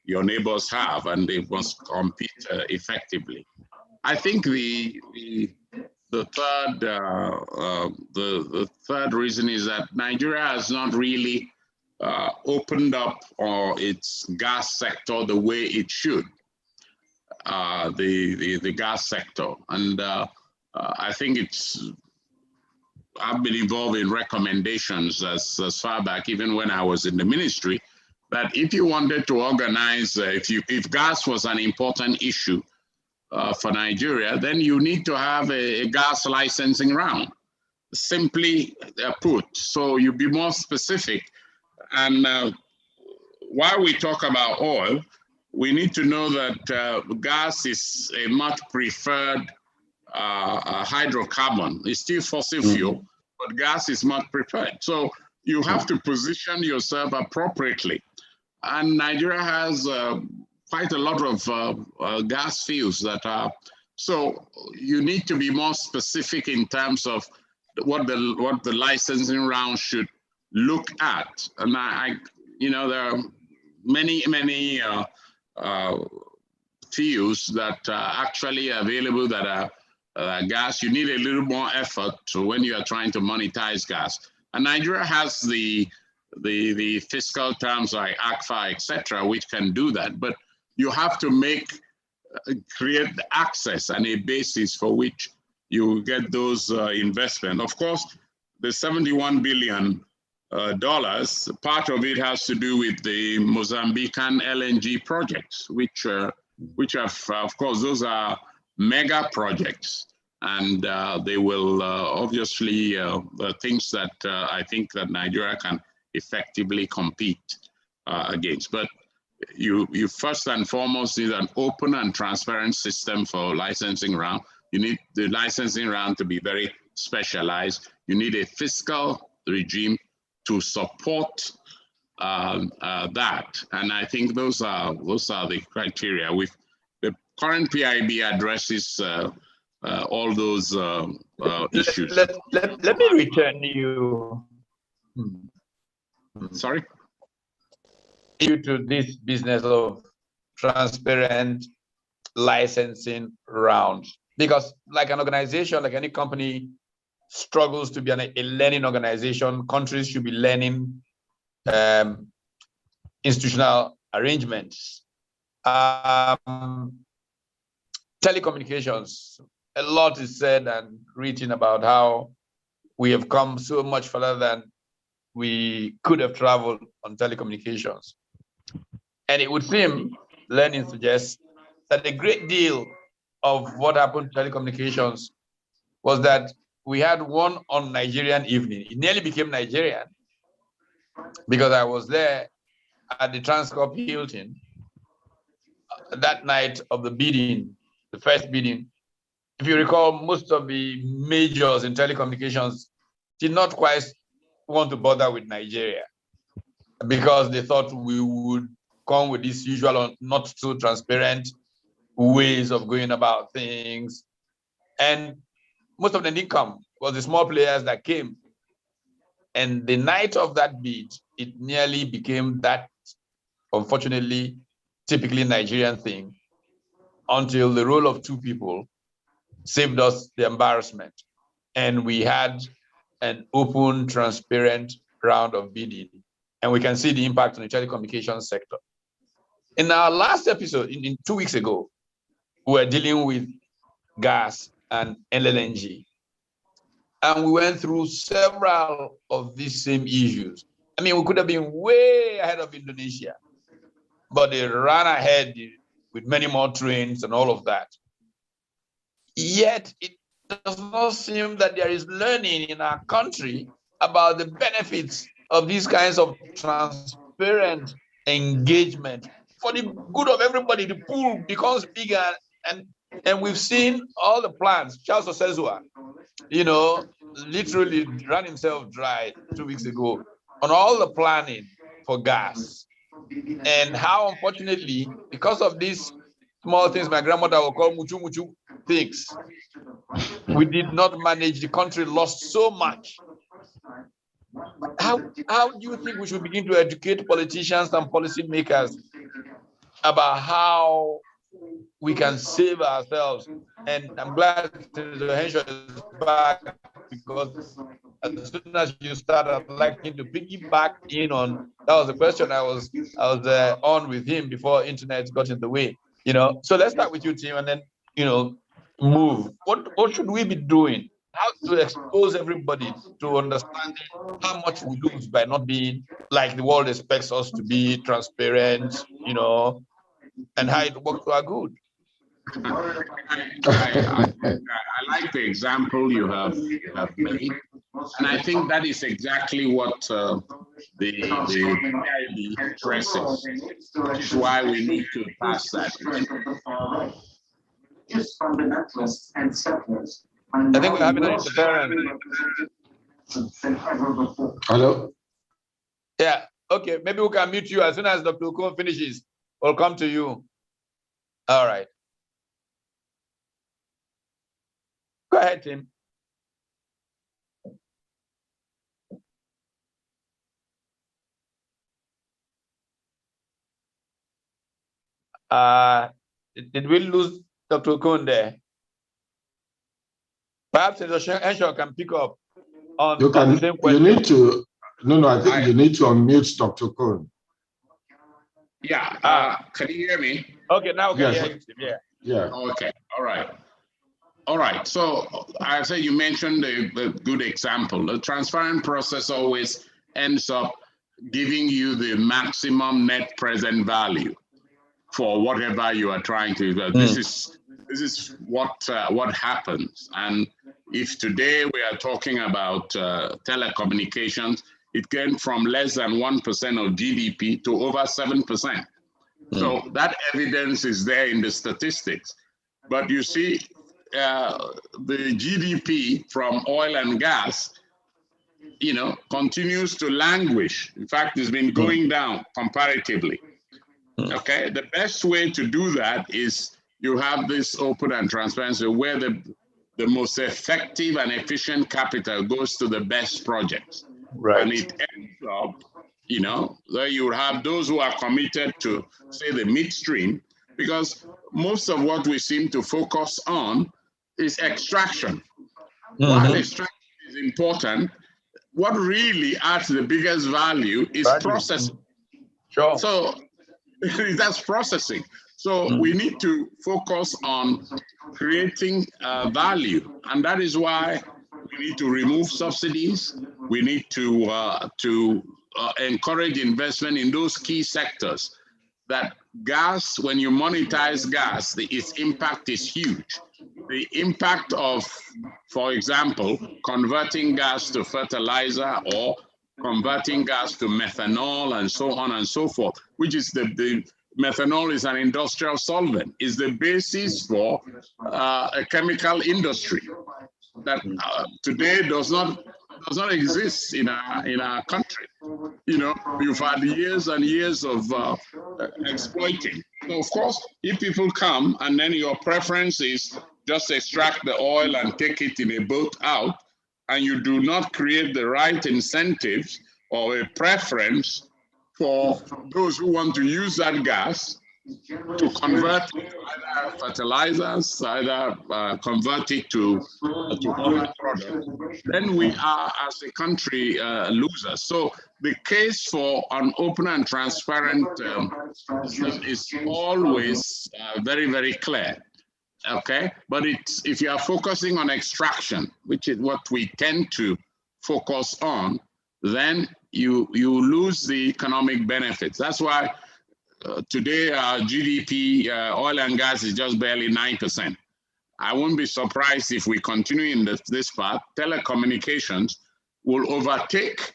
your neighbors have, and they must compete effectively. I think the third reason is that Nigeria has not really opened up its gas sector the way it should. The gas sector, and I think I've been involved in recommendations as far back, even when I was in the ministry, that if you wanted to organize, if gas was an important issue for Nigeria, then you need to have a gas licensing round, simply put. So you be more specific. And while we talk about oil, we need to know that gas is a much preferred hydrocarbon. It's still fossil fuel, but gas is much preferred. So you have to position yourself appropriately. And Nigeria has quite a lot of gas fields that are, so you need to be more specific in terms of what the licensing round should look at. And there are many fields that are actually available that are gas. You need a little more effort when you are trying to monetize gas. And Nigeria has the fiscal terms like ACFA, etc., which can do that. But you have to create the access and a basis for which you get those investment. Of course, the $71 billion, part of it has to do with the Mozambican LNG projects, which have, of course, those are mega projects. And they will obviously the things that I think that Nigeria can effectively compete against. But you first and foremost need an open and transparent system for licensing round. You need the licensing round to be very specialized. You need a fiscal regime to support that. And I think those are the criteria. With the current PIB addresses all those issues. Let me return you. Sorry? You to this business of transparent licensing round. Because like an organization, like any company struggles to be a learning organization, countries should be learning institutional arrangements. Telecommunications, a lot is said and written about how we have come so much further than we could have traveled on telecommunications. And it would seem, learning suggests, that a great deal of what happened to telecommunications was that we had one on Nigerian evening. It nearly became Nigerian because I was there at the Transcorp Hilton that night of the bidding, the first bidding. If you recall, most of the majors in telecommunications did not quite want to bother with Nigeria because they thought we would come with these usual not so transparent ways of going about things. And most of them didn't come. It was the small players that came. And the night of that bid, it nearly became that, unfortunately, typically Nigerian thing, until the role of two people saved us the embarrassment. And we had an open, transparent round of bidding. And we can see the impact on the telecommunications sector. In our last episode, in 2 weeks ago, we were dealing with gas and LNG. And we went through several of these same issues. I mean, we could have been way ahead of Indonesia, but they ran ahead with many more trains and all of that. Yet, it does not seem that there is learning in our country about the benefits of these kinds of transparent engagement for the good of everybody. The pool becomes bigger, and we've seen all the plans. Charles Osezua, literally ran himself dry 2 weeks ago on all the planning for gas. And how, unfortunately, because of these small things my grandmother will call muchu muchu things, we did not manage. The country lost so much. How do you think we should begin to educate politicians and policymakers about how we can save ourselves? And I'm glad the Henshaw is back, because as soon as you start, I'd like him to piggyback in on, that was the question I was on with him before internet got in the way. So let's start with you, Tim, and then move. What should we be doing? How to expose everybody to understanding how much we lose by not being like the world expects us to be, transparent, and how it works to our good. I like the example you have made, and I think that is exactly what the PIB stresses, which is why we need to pass that. Just fundamentalists and settlers. I think we're having an interference. Hello? Yeah, okay, maybe we can mute you as soon as Dr. Okon finishes. We'll come to you. All right. Go ahead, Tim. Did we lose Dr. Okon there? Perhaps Henshaw can pick up on the same question. You need to, I think you need to unmute Dr. Okon. Yeah, can you hear me? Okay, now we can hear you. Yeah. Okay, all right. All right, so I say you mentioned a good example. The transparent process always ends up giving you the maximum net present value for whatever you are trying to do. This is what happens. And if today we are talking about telecommunications, it came from less than 1% of GDP to over 7%. So that evidence is there in the statistics. But you see, the GDP from oil and gas, continues to languish. In fact, it's been going down comparatively. Okay, the best way to do that is you have this open and transparency where the most effective and efficient capital goes to the best projects. Right. And it ends up, where you have those who are committed to, say, the midstream, because most of what we seem to focus on is extraction. While extraction is important, what really adds the biggest value is processing. Sure. So that's processing. So we need to focus on creating value, and that is why we need to remove subsidies. We need to encourage investment in those key sectors. That gas, when you monetize gas, its impact is huge. The impact of, for example, converting gas to fertilizer or converting gas to methanol and so on and so forth, which is the methanol is an industrial solvent, is the basis for a chemical industry that today does not exist in our country. You've had years and years of exploiting. So of course, if people come and then your preference is just extract the oil and take it in a boat out, and you do not create the right incentives or a preference for those who want to use that gas to convert it to either fertilizers, either convert it to other products, then we are, as a country, losers. So the case for an open and transparent system is always very, very clear. Okay, but if you are focusing on extraction, which is what we tend to focus on, then you lose the economic benefits. That's why today our GDP, oil and gas is just barely 9%. I won't be surprised if we continue in this path. Telecommunications will overtake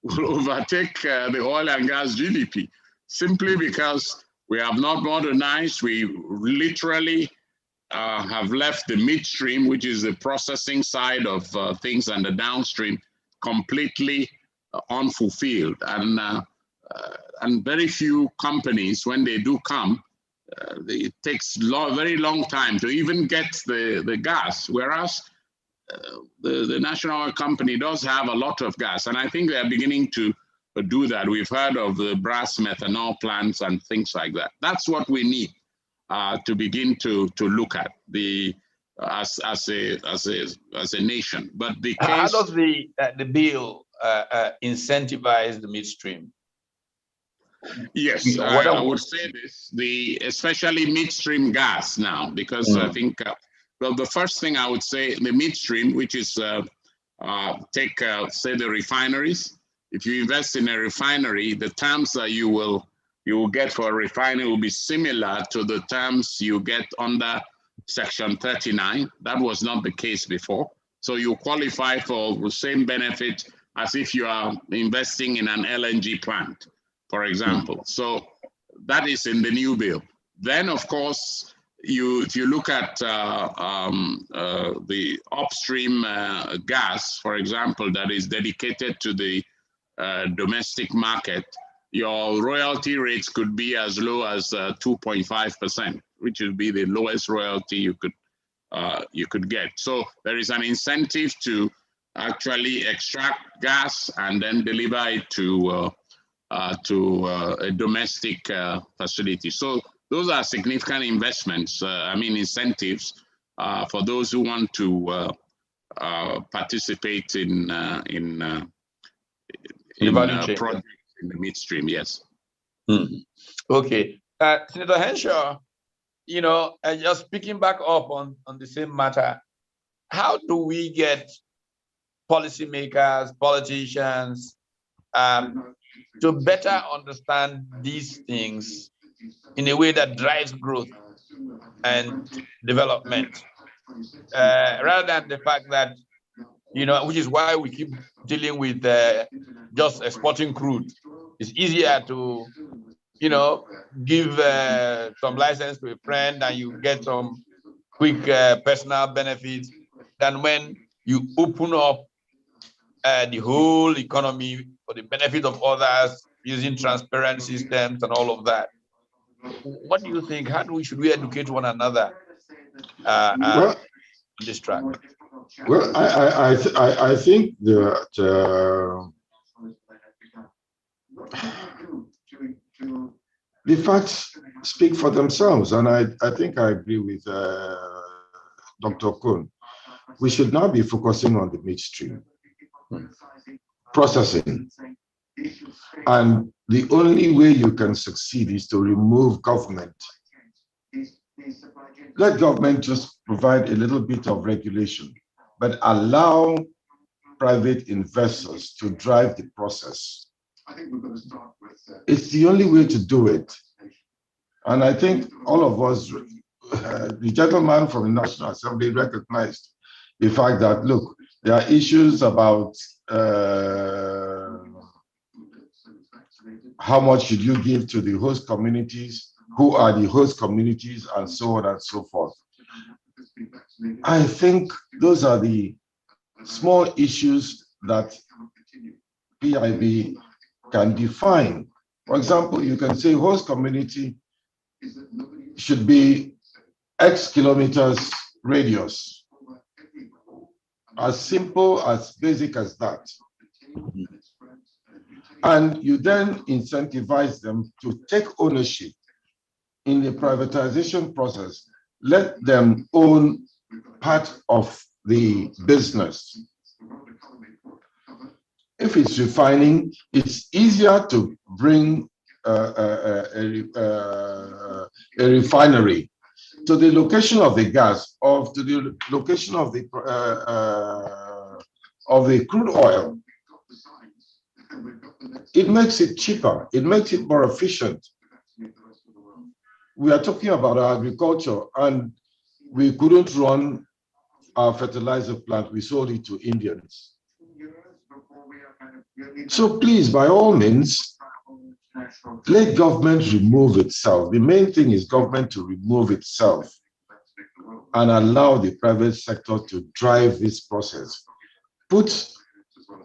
the oil and gas GDP, simply because we have not modernized. We literally have left the midstream, which is the processing side of things, and the downstream completely unfulfilled. And very few companies, when they do come, it takes very long time to even get the gas, whereas the national oil company does have a lot of gas. And I think they're beginning to do that. We've heard of the brass methanol plants and things like that. That's what we need to begin to look at as a nation. But the case, how does the bill incentivize the midstream? Yes, I would say this, especially midstream gas now, because I think, well, the first thing I would say, the midstream, which is say the refineries. If you invest in a refinery, the terms that you will get for a refinery will be similar to the terms you get under Section 39. That was not the case before. So you qualify for the same benefit as if you are investing in an LNG plant, for example. So that is in the new bill. Then, of course, if you look at the upstream gas, for example, that is dedicated to the domestic market, your royalty rates could be as low as 2.5%, which would be the lowest royalty you could get. So there is an incentive to actually extract gas and then deliver it to a domestic facility. So those are significant investments. Incentives for those who want to participate in projects in the midstream. Yes. Okay, Senator Henshaw, and just picking back up on the same matter, how do we get policymakers, politicians, to better understand these things in a way that drives growth and development, rather than the fact that, which is why we keep dealing with just exporting crude. It's easier to, give some license to a friend and you get some quick personal benefits than when you open up the whole economy for the benefit of others using transparent systems and all of that. What do you think? How should we educate one another on this track? Well, I think that the facts speak for themselves, and I think I agree with Dr. Kuhn. We should now be focusing on the midstream processing, and the only way you can succeed is to remove government. Let government just provide a little bit of regulation, but allow private investors to drive the process. It's the only way to do it. And I think all of us, the gentleman from the National Assembly recognized the fact that, look, there are issues about how much should you give to the host communities, who are the host communities, and so on and so forth. I think those are the small issues that PIB can define. For example, you can say host community should be X kilometers radius. As simple, as basic as that. And you then incentivize them to take ownership in the privatization process. Let them own part of the business. If it's refining, it's easier to bring a refinery to the location of the gas, or to the location of the crude oil. It makes it cheaper. It makes it more efficient. We are talking about agriculture, and we couldn't run our fertilizer plant. We sold it to Indians. So please, by all means, let government remove itself. The main thing is government to remove itself and allow the private sector to drive this process. Put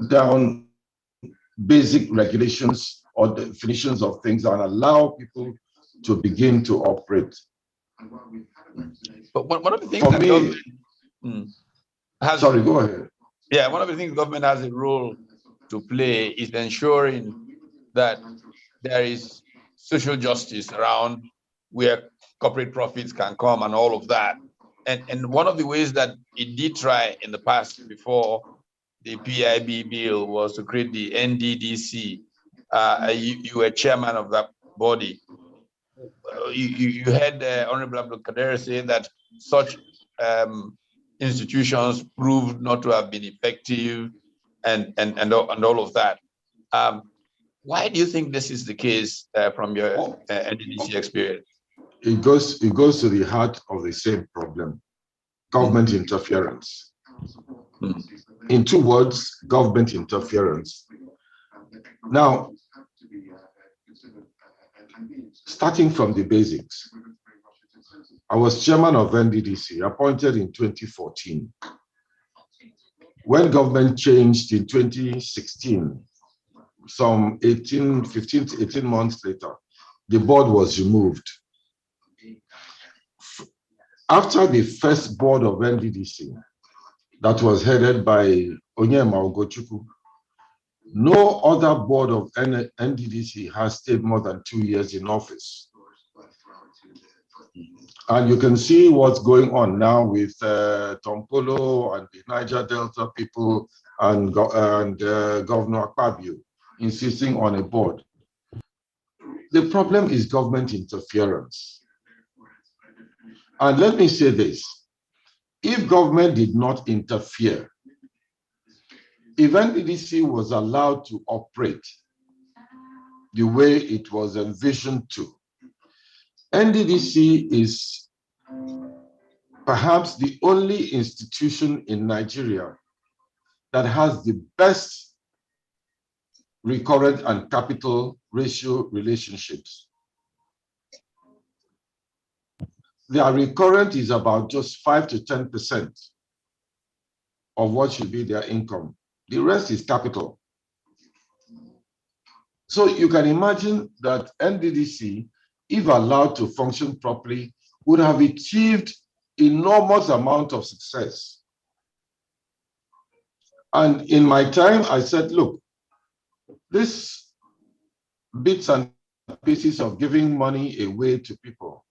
down basic regulations or definitions of things and allow people to begin to operate. But one of the things that government has, sorry, go ahead. Yeah, one of the things government has a role to play is ensuring that there is social justice around where corporate profits can come and all of that. And one of the ways that it did try in the past before the PIB bill was to create the NDDC. You were chairman of that body. You heard Honorable Abdul Kader say that such institutions proved not to have been effective and all of that. Why do you think this is the case from your NDDC experience? It goes to the heart of the same problem: government interference. In 2 words, government interference. Now, starting from the basics, I was chairman of NDDC, appointed in 2014. When government changed in 2016, some 15 to 18 months later, the board was removed. After the first board of NDDC, that was headed by Onyema Ugochukwu, no other board of NDDC has stayed more than 2 years in office. And you can see what's going on now with Tom Polo and the Niger Delta people and Governor Akpabio insisting on a board. The problem is government interference. And let me say this, if government did not interfere, if NDDC was allowed to operate the way it was envisioned to, NDDC is perhaps the only institution in Nigeria that has the best recurrent and capital ratio relationships. Their recurrent is about just 5 to 10% of what should be their income. The rest is capital. So you can imagine that NDDC, if allowed to function properly, would have achieved enormous amount of success. And in my time, I said, look, this bits and pieces of giving money away to people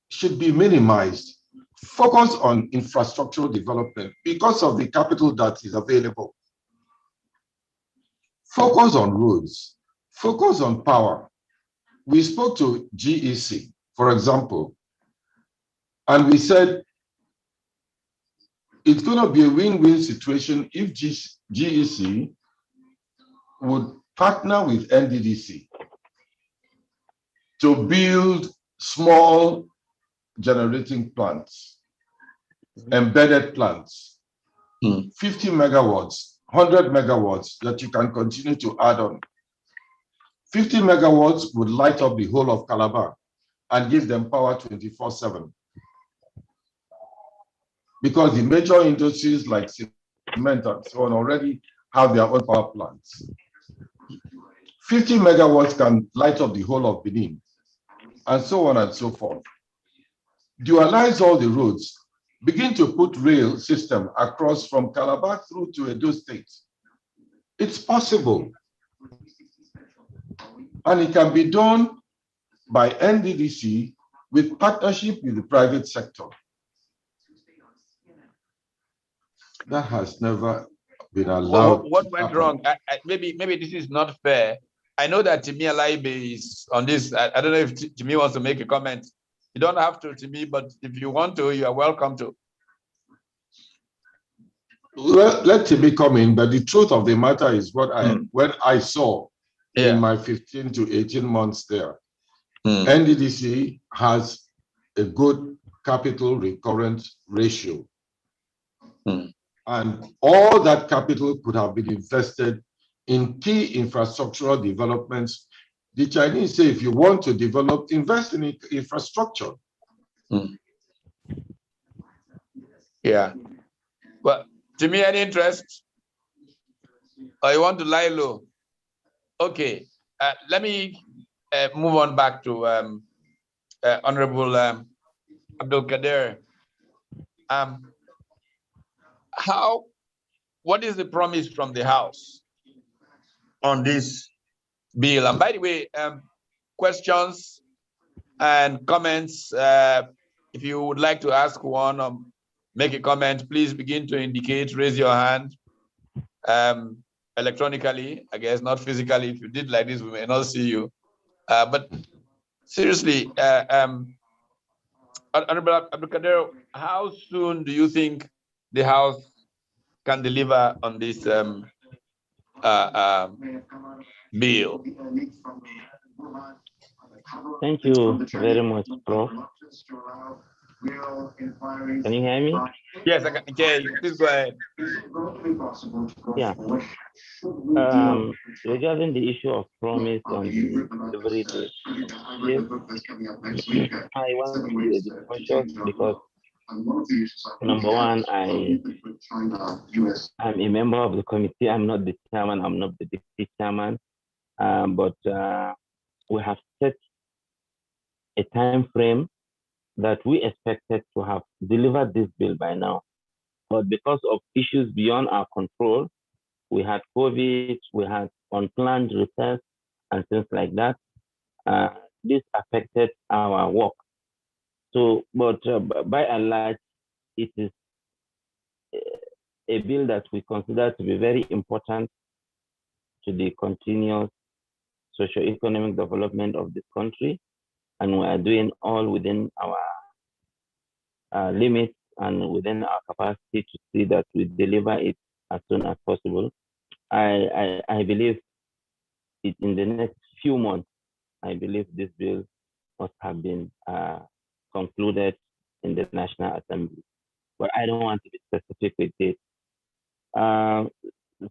should be minimized. Focus on infrastructural development because of the capital that is available. Focus on roads, focus on power. We spoke to GEC, for example, and we said it's going to be a win-win situation if GEC would partner with NDDC to build small generating plants, embedded plants, 50 megawatts, 100 megawatts that you can continue to add on. 50 megawatts would light up the whole of Calabar and give them power 24/7. Because the major industries like cement and so on already have their own power plants. 50 megawatts can light up the whole of Benin, and so on and so forth. Dualize all the roads, begin to put rail system across from Calabar through to Edo State. It's possible. And it can be done by NDDC with partnership with the private sector. That has never been allowed. What went wrong? Maybe this is not fair. I know that Timi Alaibe is on this. I don't know if Timi wants to make a comment. You don't have to, Timi, but if you want to, you are welcome to. Well, let Timi come in, but the truth of the matter is what when I saw in my 15 to 18 months there, NDDC has a good capital recurrent ratio. And all that capital could have been invested in key infrastructural developments. The Chinese say, if you want to develop, invest in infrastructure. Yeah. Well, to me, any interest? Or you want to lie low? Okay. Let me move on back to Honorable Abdul Kader. What is the promise from the House on this bill? And by the way, questions and comments, if you would like to ask one or make a comment, please begin to indicate, raise your hand electronically, I guess, not physically. If you did like this, we may not see you. But seriously, Honorable Abdul Kader, how soon do you think the House can deliver on this bill? Thank you very much, Prof. Can you hear me? Yes, I can. Okay, please go ahead. Yeah. Regarding the issue of promise on the delivery date, I want to be a bit cautious because number one, I'm a member of the committee. I'm not the chairman. I'm not the deputy chairman. But we have set a time frame that we expected to have delivered this bill by now. But because of issues beyond our control, we had COVID, we had unplanned repairs and things like that. This affected our work. So, but by and large, it is a bill that we consider to be very important to the continuous socio-economic development of this country. And we are doing all within our limits and within our capacity to see that we deliver it as soon as possible. I believe it in the next few months. I believe this bill must have been concluded in the National Assembly, but I don't want to be specific with this.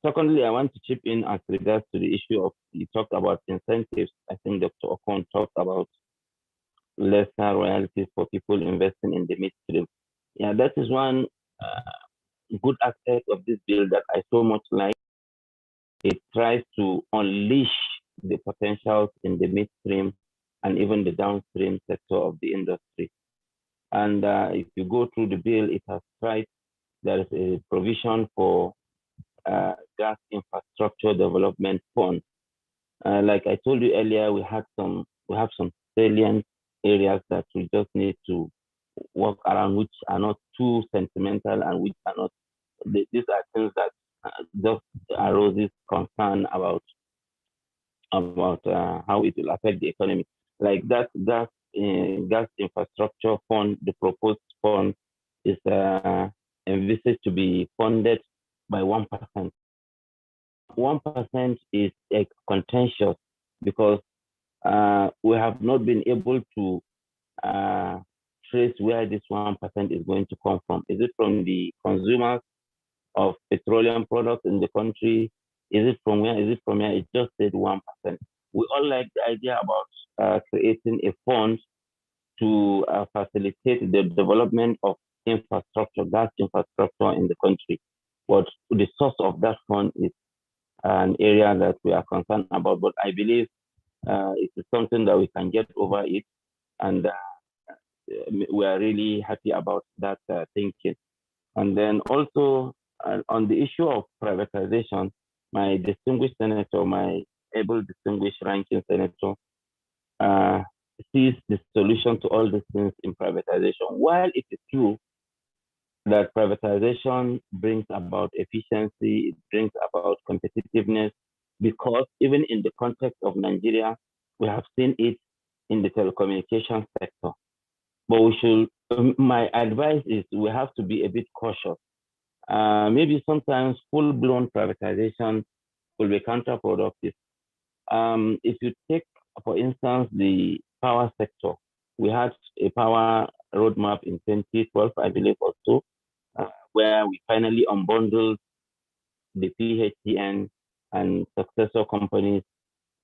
Secondly, I want to chip in as regards to the issue of, you talked about incentives. I think Dr. Okon talked about lesser royalties for people investing in the midstream. Yeah, that is one good aspect of this bill that I so much like. It tries to unleash the potentials in the midstream and even the downstream sector of the industry. And if you go through the bill, it has tried, there is a provision for gas infrastructure development fund. Like I told you earlier, we have some salient areas that we just need to work around, which are not too sentimental and which are not. These are things that just arose concern about how it will affect the economy. Like that gas infrastructure fund, the proposed fund is envisaged to be funded by 1%. 1% is contentious because we have not been able to trace where this 1% is going to come from. Is it from the consumers of petroleum products in the country? Is it from where? Is it from where? It just said 1%. We all like the idea about creating a fund to facilitate the development of infrastructure, gas infrastructure in the country. But the source of that fund is an area that we are concerned about. But I believe it is something that we can get over it, and we are really happy about that thinking. And then also on the issue of privatization, my distinguished senator, my able distinguished ranking senator, sees the solution to all these things in privatization. While it is true that privatization brings about efficiency, it brings about competitiveness, because even in the context of Nigeria, we have seen it in the telecommunications sector. But we should, my advice is we have to be a bit cautious. Maybe sometimes full-blown privatization will be counterproductive. If you take, for instance, the power sector, we had a power roadmap in 2012, I believe, or so, where we finally unbundled the PHTN and successor companies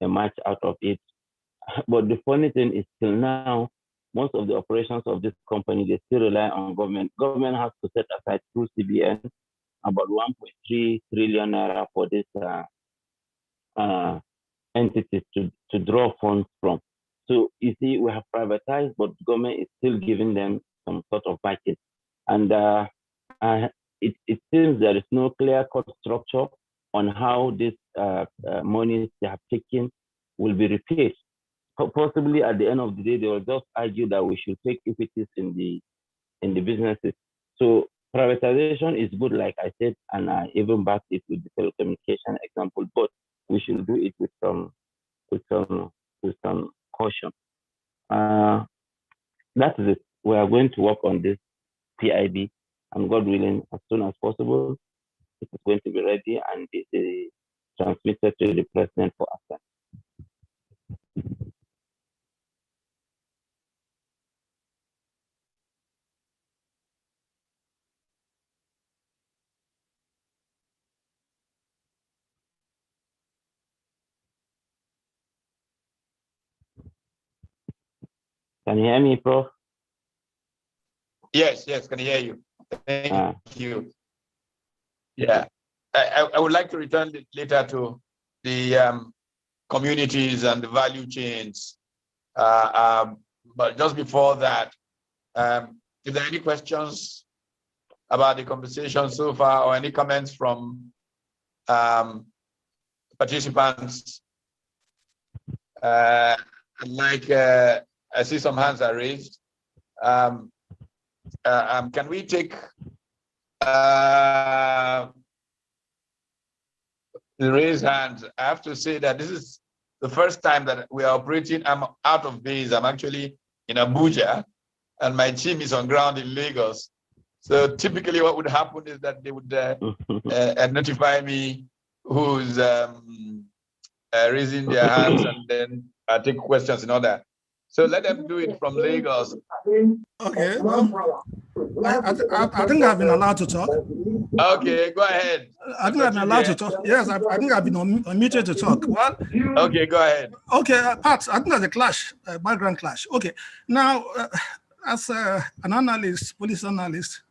emerged out of it. But the funny thing is, till now, most of the operations of this company, they still rely on government. Government has to set aside through CBN about 1.3 trillion naira for this entities to draw funds from. So you see, we have privatized, but government is still giving them some sort of backing. And it seems there is no clear-cut structure on how this money they have taken will be repaid. Possibly at the end of the day, they will just argue that we should take equities in the businesses. So privatization is good, like I said, and I even backed it with the telecommunication example, but we should do it with some caution. That is it. We are going to work on this PIB, and God willing, as soon as possible, it is going to be ready and be transmitted to the president for assent. Can you hear me, Prof? Yes, can hear you. Thank you. Yeah, I would like to return later to the communities and the value chains. But just before that, if there are any questions about the conversation so far or any comments from participants, I see some hands are raised. Can we take the raised hands? I have to say that this is the first time that we are operating. I'm out of base. I'm actually in Abuja, and my team is on ground in Lagos. So typically what would happen is that they would notify me who's raising their hands, and then I take questions in order. So let them do it from Lagos. Okay, well, I think I've been allowed to talk. Okay, go ahead. I think I've been allowed to talk. Yes, I think I've been unmuted to talk. Well, okay, go ahead. Okay, Pat, I think there's a clash, a background clash. Okay, now, as an analyst, police analyst,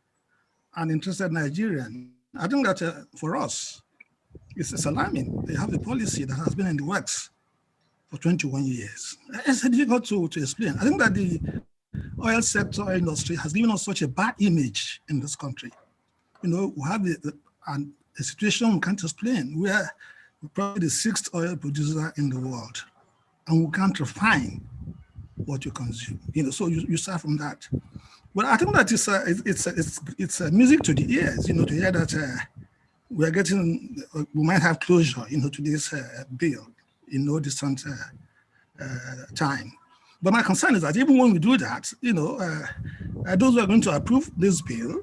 and interested Nigerian, I think that for us, it's alarming. They have a policy that has been in the works for 21 years. It's difficult to explain. I think that the oil sector industry has given us such a bad image in this country. You know, we have a situation we can't explain. We are probably the 6th oil producer in the world, and we can't refine what you consume. You know, so you start from that. But I think that it's music to the ears. You know, to hear that we are getting, we might have closure. You know, to this bill in no distant time. But my concern is that even when we do that, you know, those who are going to approve this bill,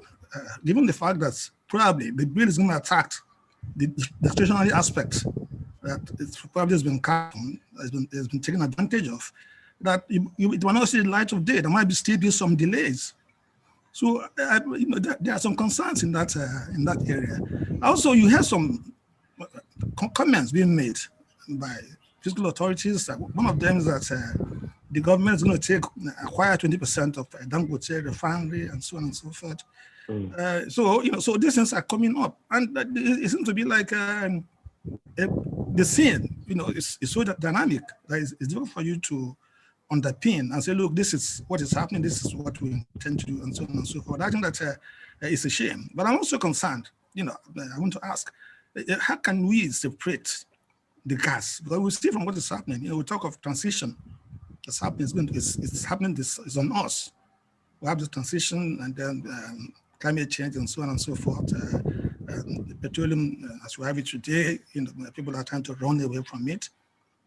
given the fact that probably the bill is going to attack the discretionary aspect that it probably has been cut on, has been taken advantage of, that it will not see the light of day. There might still be some delays. So you know, there are some concerns in that area. Also, you hear some comments being made by fiscal authorities. One of them is that the government is going to acquire 20% of Dangote refinery and so on and so forth. So you know, so these things are coming up, and it seems to be like the scene. You know, is so dynamic that it's difficult for you to underpin and say, look, this is what is happening. This is what we intend to do, and so on and so forth. I think that it's a shame, but I'm also concerned. You know, I want to ask, how can we separate the gas? Because we see from what is happening. You know, we talk of transition. It's happening. It's happening. This is on us. We have the transition, and then climate change, and so on and so forth. The petroleum, as we have it today, you know, people are trying to run away from it.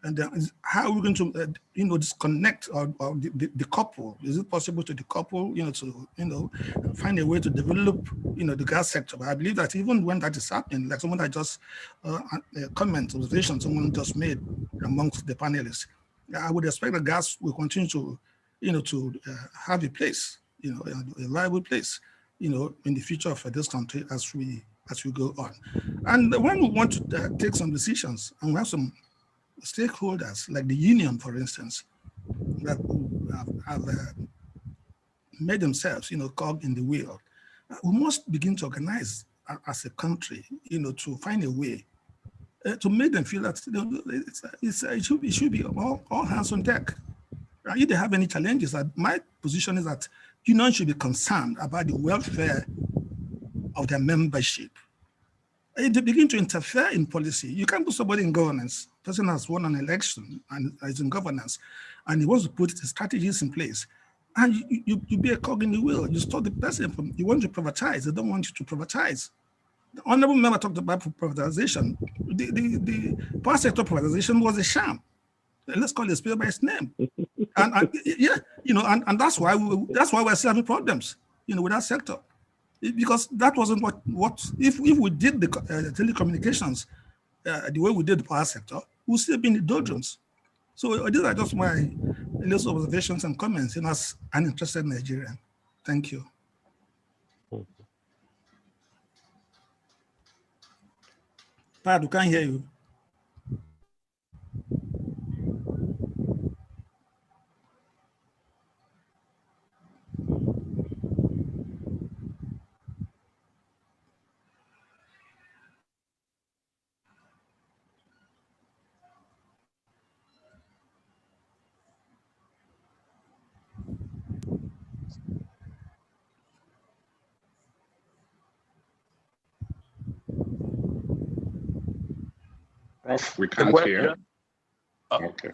And how are we going to, you know, disconnect or decouple? Is it possible to decouple, you know, to, you know, find a way to develop, you know, the gas sector? But I believe that even when that is happening, like someone that just observation someone just made amongst the panelists, I would expect that gas will continue to, you know, to have a place, you know, a viable place, you know, in the future of this country as we go on. And when we want to take some decisions, and we have some stakeholders, like the union, for instance, that have made themselves, you know, cog in the wheel. We must begin to organize as a country, you know, to find a way to make them feel that, you know, it should be all hands on deck. If they have any challenges, my position is that unions should be concerned about the welfare of their membership. They begin to interfere in policy. You can't put somebody in governance. The person has won an election and is in governance, and he wants to put the strategies in place. And you be a cog in the wheel. You stop the person from, you want to privatize. They don't want you to privatize. The honorable member talked about privatization. The power sector privatization was a sham. Let's call it a spell by its name. and yeah, you know, and that's why we're still having problems, you know, with that sector. Because that wasn't what if we did the telecommunications the way we did the power sector, we'll still be in the doldrums. So these are just my little observations and comments, you know, as an interested Nigerian. Thank you. Pat, we can't hear you. We can't hear. Okay.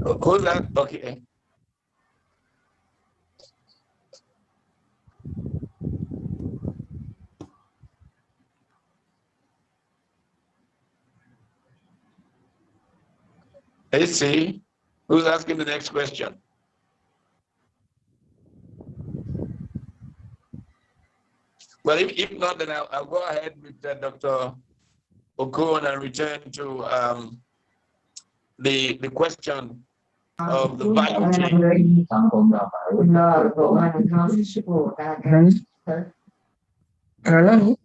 Hold on. Okay. Let's see who's asking the next question. Well, if not, then I'll go ahead with Dr. Okon and return to the question of the value chain. Hello?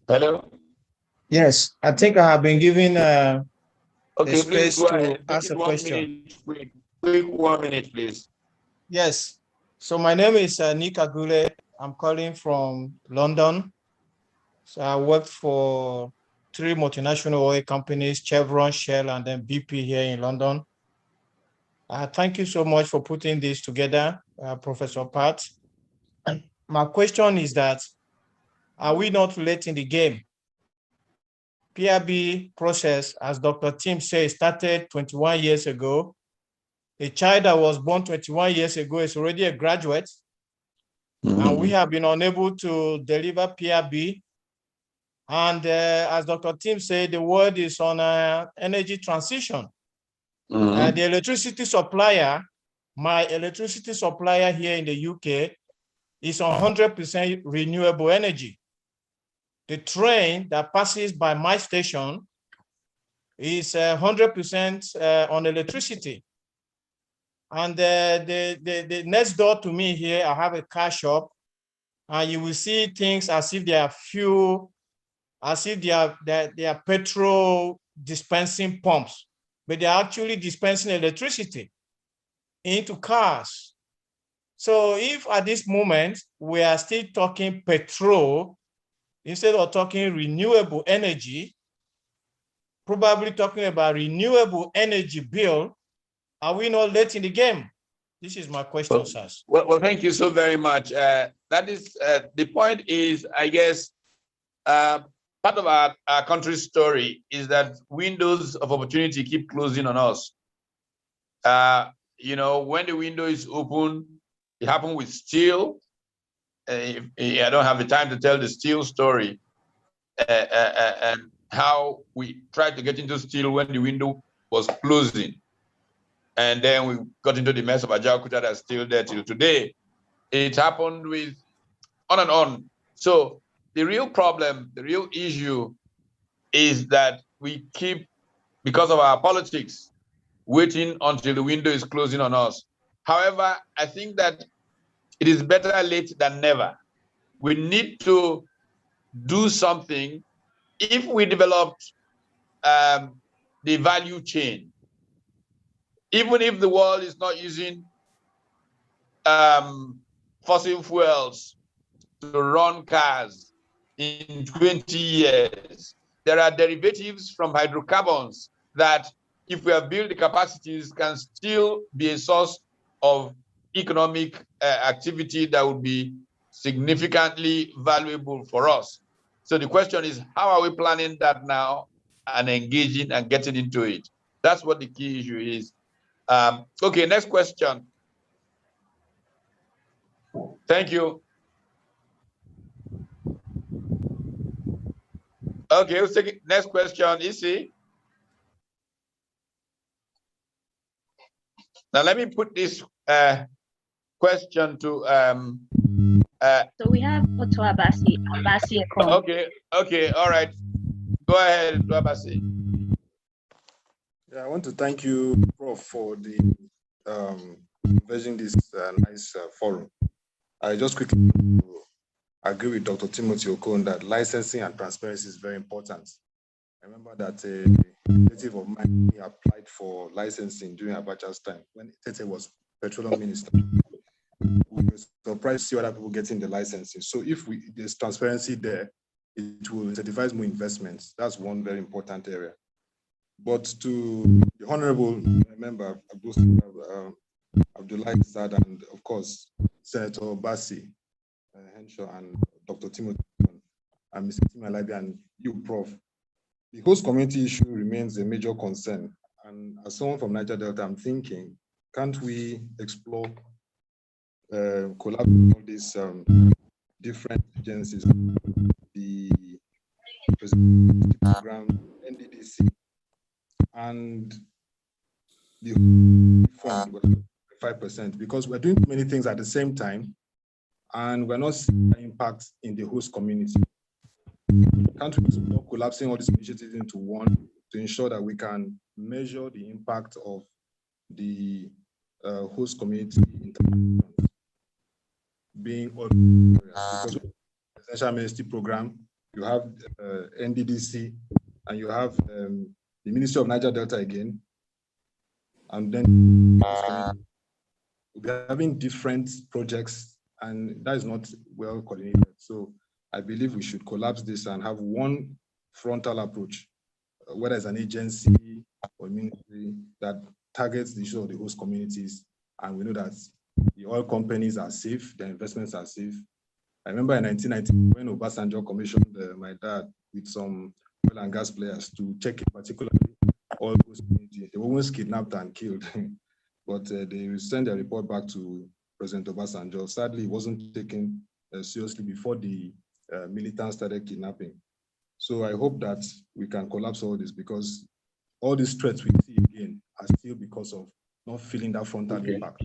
Hello? Yes, I think I have been given Okay, the please space go to ahead. Make ask it a 1 question. minute. Quick 1 minute, please. Yes. So my name is Nick Agule. I'm calling from London. So I work for 3 multinational oil companies, Chevron, Shell, and then BP here in London. Thank you so much for putting this together, Professor Pat. My question is that, are we not late in the game? PRB process, as Dr. Tim says, started 21 years ago. A child that was born 21 years ago is already a graduate. And we have been unable to deliver PRB. And as Dr. Tim said, the world is on energy transition. The electricity supplier, my electricity supplier here in the UK, is on 100% renewable energy. The train that passes by my station is 100% on electricity. And the next door to me here, I have a car shop, and you will see things as if they are fuel, as if they are petrol dispensing pumps, but they're actually dispensing electricity into cars. So if at this moment we are still talking petrol instead of talking renewable energy, probably talking about renewable energy bill, are we not late in the game? This is my question, sir. Well, thank you so very much. That is the point is, I guess, part of our country's story is that windows of opportunity keep closing on us. You know, when the window is open, it happened with steel. I don't have the time to tell the steel story and how we tried to get into steel when the window was closing. And then we got into the mess of Ajaokuta that's still there till today. It happened with on and on. So the real problem, the real issue is that we keep, because of our politics, waiting until the window is closing on us. However, I think that it is better late than never. We need to do something. If we developed the value chain, even if the world is not using fossil fuels to run cars in 20 years, there are derivatives from hydrocarbons that, if we have built the capacities, can still be a source of economic activity that would be significantly valuable for us. So the question is, how are we planning that now and engaging and getting into it? That's what the key issue is. Okay, next question. Thank you. Okay, let's take it. Next question, Isi. Now let me put this question to so we have Otto Abasi Ekong. Okay, all right. Go ahead, Abasi. Yeah, I want to thank you, Prof, for the organizing this nice forum. I just quickly agree with Dr. Timothy Okon that licensing and transparency is very important. I remember that a relative of mine applied for licensing during Abacha's time when Tete was petroleum minister. We were surprised to see other people getting the licensing. So if there's transparency there, it will incentivize more investments. That's one very important area. But to the honorable member, Abdullah Sad, and of course, Senator Bassi, Henshaw, and Dr. Timothy, and Mr. Timalabi, and you, Prof, the host community issue remains a major concern. And as someone from Niger Delta, I'm thinking, can't we explore collaborating all these different agencies, the program, NDDC, and the fund 5%, because we're doing many things at the same time, and we're not seeing the impact in the host community. Can't we stop collapsing all these initiatives into one to ensure that we can measure the impact of the host community being all because essential ministry program, you have NDDC, and you have the Ministry of Niger Delta again, and then we're having different projects, and that is not well coordinated. So I believe we should collapse this and have one frontal approach, whether it's an agency or ministry that targets the issue of the host communities. And we know that the oil companies are safe, their investments are safe. I remember in 1990 when Obasanjo commissioned my dad with some oil and gas players to check in particularly oil host community. They were almost kidnapped and killed, but they sent their report back to President Obasanjo. Sadly, it wasn't taken seriously before the militants started kidnapping. So I hope that we can collapse all this, because all these threats we see again are still because of not feeling that frontal impact.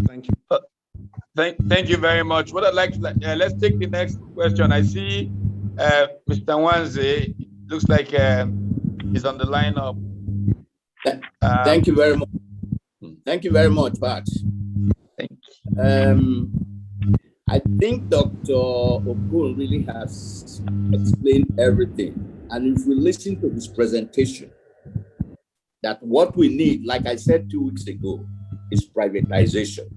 Thank you. Thank you very much. What I'd like to, let's take the next question. I see Mr. Wanze, looks like he's on the lineup. Thank you very much. Thank you very much, Pat. Thank you. I think Dr. Okon really has explained everything. And if we listen to this presentation, that what we need, like I said 2 weeks ago, is privatization.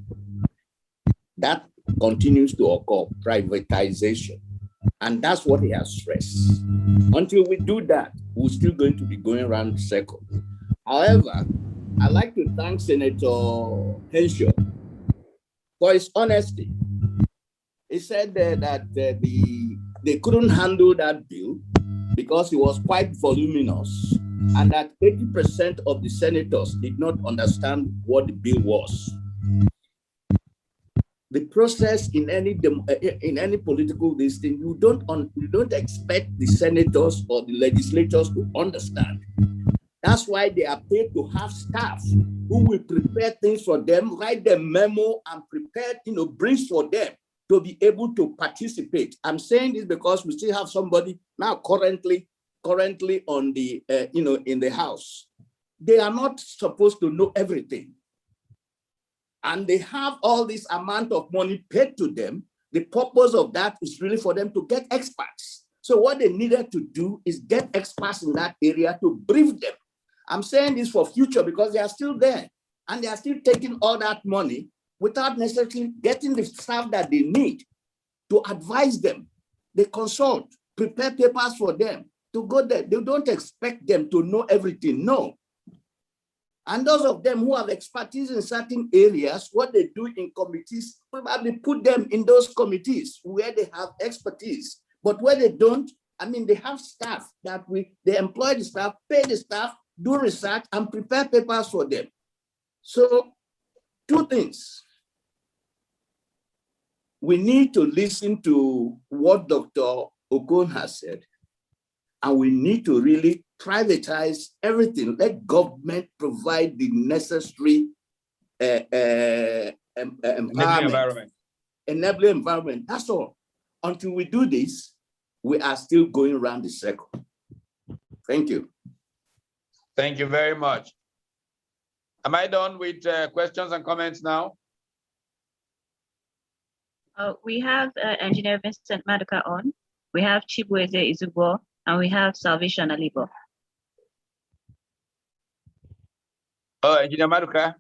That continues to occur, privatization. And that's what he has stressed. Until we do that, we're still going to be going around the circle. However, I'd like to thank Senator Henshaw for his honesty. He said that they couldn't handle that bill because it was quite voluminous, and that 80% of the senators did not understand what the bill was. The process in any political listing, you don't expect the senators or the legislators to understand. That's why they are paid to have staff who will prepare things for them, write them memo, and prepare briefs for them to be able to participate. I'm saying this because we still have somebody now currently on the in the House. They are not supposed to know everything. And they have all this amount of money paid to them. The purpose of that is really for them to get experts. So what they needed to do is get experts in that area to brief them. I'm saying this for future because they are still there and they are still taking all that money without necessarily getting the staff that they need to advise them. They consult, prepare papers for them to go there. They don't expect them to know everything, no. And those of them who have expertise in certain areas, what they do in committees, probably put them in those committees where they have expertise. But where they don't, they have staff that they employ the staff, pay the staff, do research, and prepare papers for them. So, 2 things. We need to listen to what Dr. Okon has said, and we need to really privatize everything. Let government provide the necessary enabling environment. That's all. Until we do this, we are still going around the circle. Thank you. Thank you very much. Am I done with questions and comments now? We have Engineer Vincent Maduka on. We have Chibueze Izubo, and we have Salvation Alibo. Oh, Engineer Maduka.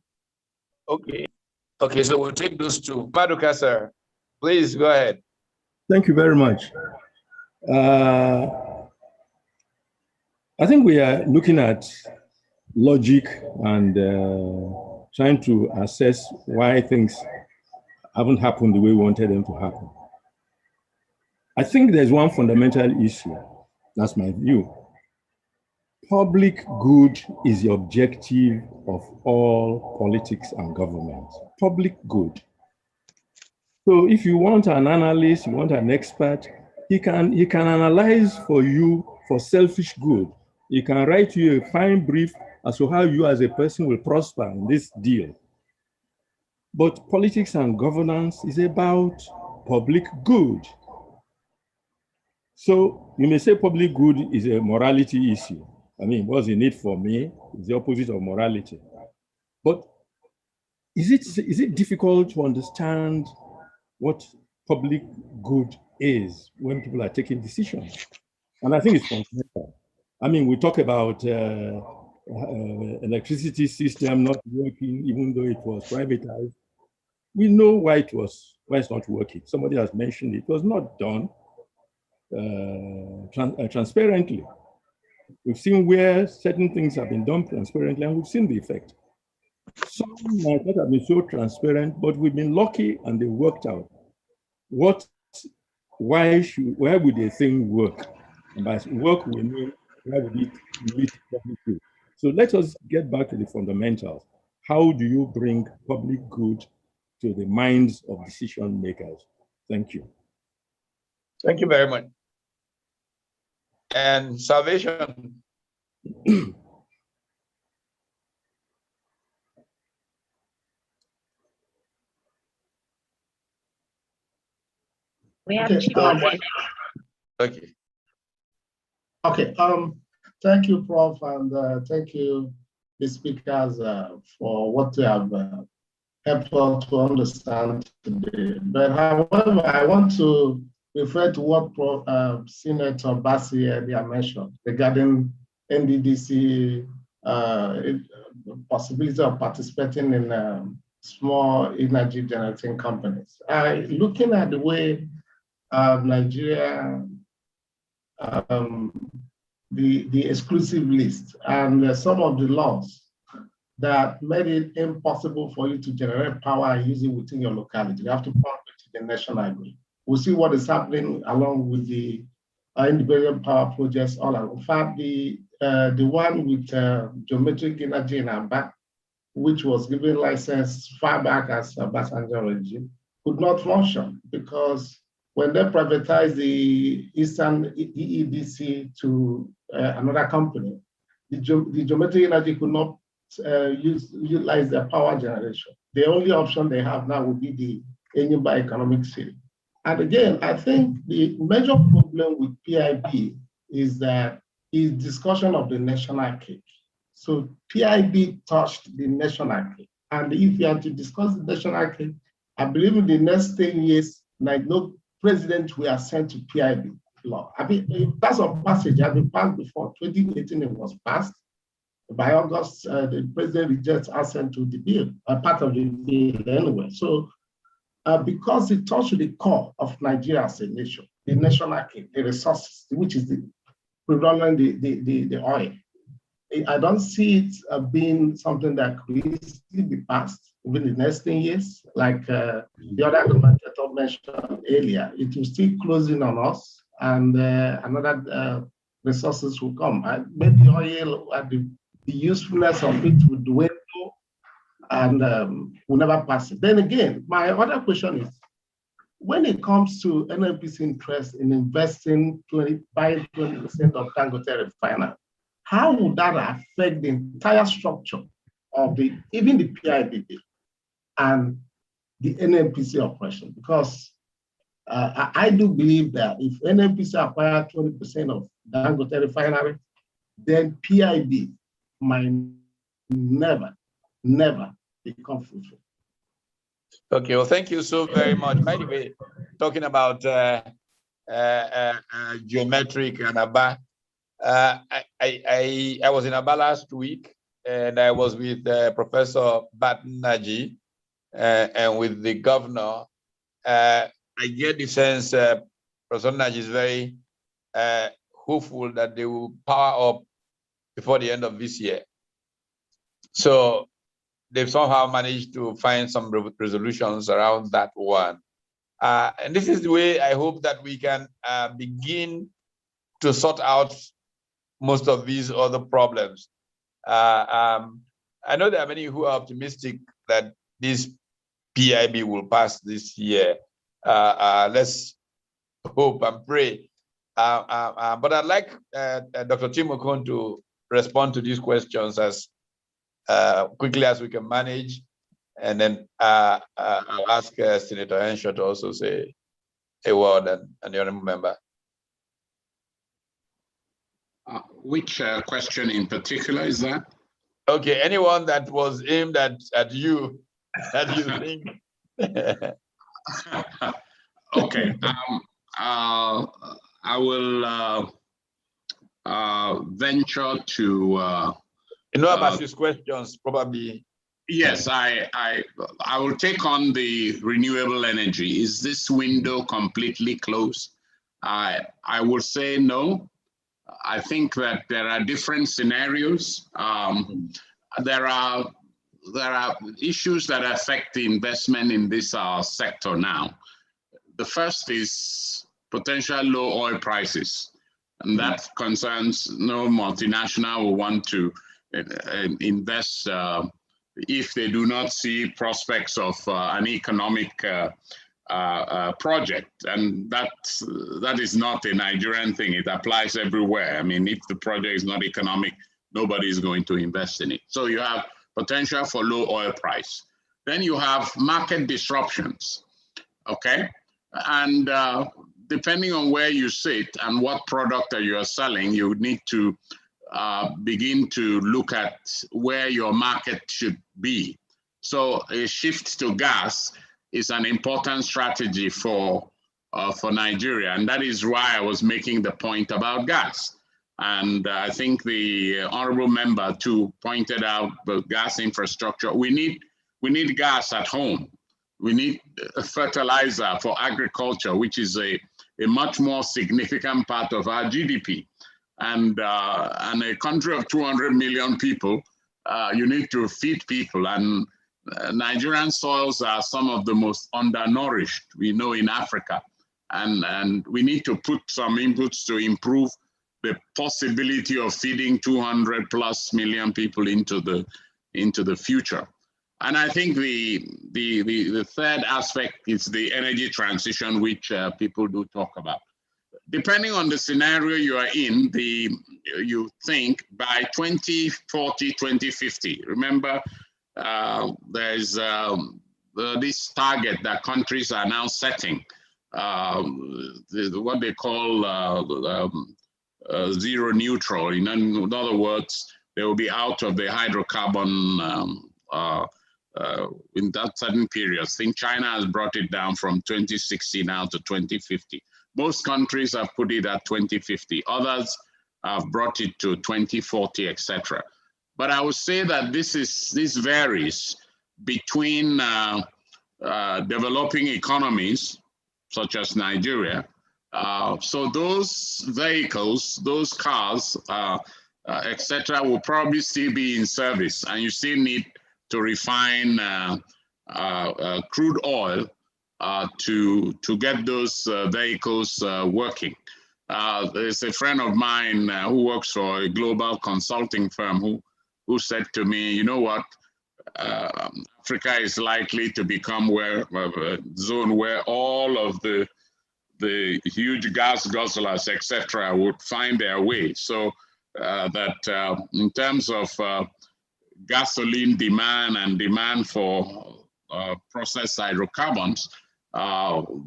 Okay. Okay, so we'll take those 2. Maduka, sir, please go ahead. Thank you very much. I think we are looking at logic and trying to assess why things haven't happened the way we wanted them to happen. I think there's one fundamental issue. That's my view. Public good is the objective of all politics and government. Public good. So if you want an analyst, you want an expert, he can analyze for you for selfish good. He can write you a fine brief as to how you as a person will prosper in this deal. But politics and governance is about public good. So you may say public good is a morality issue. I mean, what's in it for me is the opposite of morality. But is it difficult to understand what public good is when people are taking decisions? And I think it's fundamental. I mean, we talk about electricity system not working, even though it was privatized. We know why it's not working. Somebody has mentioned it was not done transparently. We've seen where certain things have been done transparently, and we've seen the effect. Some might not have been so transparent, but we've been lucky and they worked out. Why would a thing work? And by work, we mean, why would it meet public good? So let us get back to the fundamentals. How do you bring public good to the minds of decision makers? Thank you. Thank you very much. And Salvation. We have Okay. Okay. Okay. Thank you, Prof, and thank you, the speakers, for what you have helped us to understand today. But however, I want to refer to what Senator Bassi earlier mentioned regarding NDDC possibility of participating in small energy generating companies. Looking at the way Nigeria, the exclusive list and some of the laws that made it impossible for you to generate power and use it within your locality. You have to pump it to the national grid. We'll see what is happening along with the independent power projects all along. In fact, the one with geometric energy in Aba, which was given license far back as a Basanjo regime, could not function because when they privatized the Eastern EEDC to another company, the geometric energy could not utilize their power generation. The only option they have now would be the Enyimba Economic City. And again, I think the major problem with PIB is that is discussion of the national cake. So PIB touched the national cake. And if you are to discuss the national cake, I believe in the next 10 years, like no president will ascend to PIB law. I mean, that's a passage has been passed before. 2018 it was passed. By August, the president rejects assent to the bill, a part of the bill anyway. So because it touched the core of Nigeria as a nation, the national cake, the resources, which is predominantly the oil. I don't see it being something that could easily be passed within the next 10 years, like the other commentator mentioned earlier. It will still close in on us, and another resources will come. Maybe oil, the usefulness of it would dwindle, and will never pass it. Then again, my other question is, when it comes to NNPC interest in investing 20% of Dangote refinery, how would that affect the entire structure of even the PIB and the NNPC operation? Because I do believe that if NNPC acquire 20% of Dangote refinery, then PIB might never become fruitful. Okay, well, thank you so very much. By the way, talking about geometric and Aba, I was in Aba last week, and I was with Professor Batten Naji and with the governor. I get the sense Professor Naji is very hopeful that they will power up before the end of this year. So they've somehow managed to find some resolutions around that one. And this is the way I hope that we can begin to sort out most of these other problems. I know there are many who are optimistic that this PIB will pass this year. Let's hope and pray. But I'd like Dr. Tim Okon to respond to these questions as quickly as we can manage. And then I'll ask Senator Henshaw to also say a word, and the honorable member. Which question in particular is that? Okay, anyone that was aimed at you, that you think. Okay, I will venture to. About these questions, probably. Yes, I will take on the renewable energy. Is this window completely closed? I would say no. I think that there are different scenarios. There are issues that affect the investment in this sector now. The first is potential low oil prices, and that concerns no multinational will want to invest if they do not see prospects of an economic project. And that is not a Nigerian thing. It applies everywhere. I mean, if the project is not economic, nobody is going to invest in it. So you have potential for low oil price. Then you have market disruptions, okay? And depending on where you sit and what product that you are selling, you need to begin to look at where your market should be. So a shift to gas is an important strategy for Nigeria, and that is why I was making the point about gas. And I think the honorable member too pointed out the gas infrastructure. We need gas at home. We need fertilizer for agriculture, which is a much more significant part of our GDP. And a country of 200 million people, you need to feed people. And Nigerian soils are some of the most undernourished we know in Africa. And we need to put some inputs to improve the possibility of feeding 200+ million people into the future. And I think the third aspect is the energy transition, which people do talk about. Depending on the scenario you are in, you think by 2040, 2050, remember there's this target that countries are now setting, what they call zero neutral. In other words, they will be out of the hydrocarbon in that certain period. I think China has brought it down from 2060 now to 2050. Most countries have put it at 2050. Others have brought it to 2040, etc. But I would say that this varies between developing economies, such as Nigeria. So those vehicles, those cars, etc., will probably still be in service, and you still need to refine crude oil to get those vehicles working. There's a friend of mine who works for a global consulting firm who said to me, you know what, Africa is likely to become a zone where all of the huge gas guzzlers, etc., would find their way. So that in terms of gasoline demand and demand for processed hydrocarbons,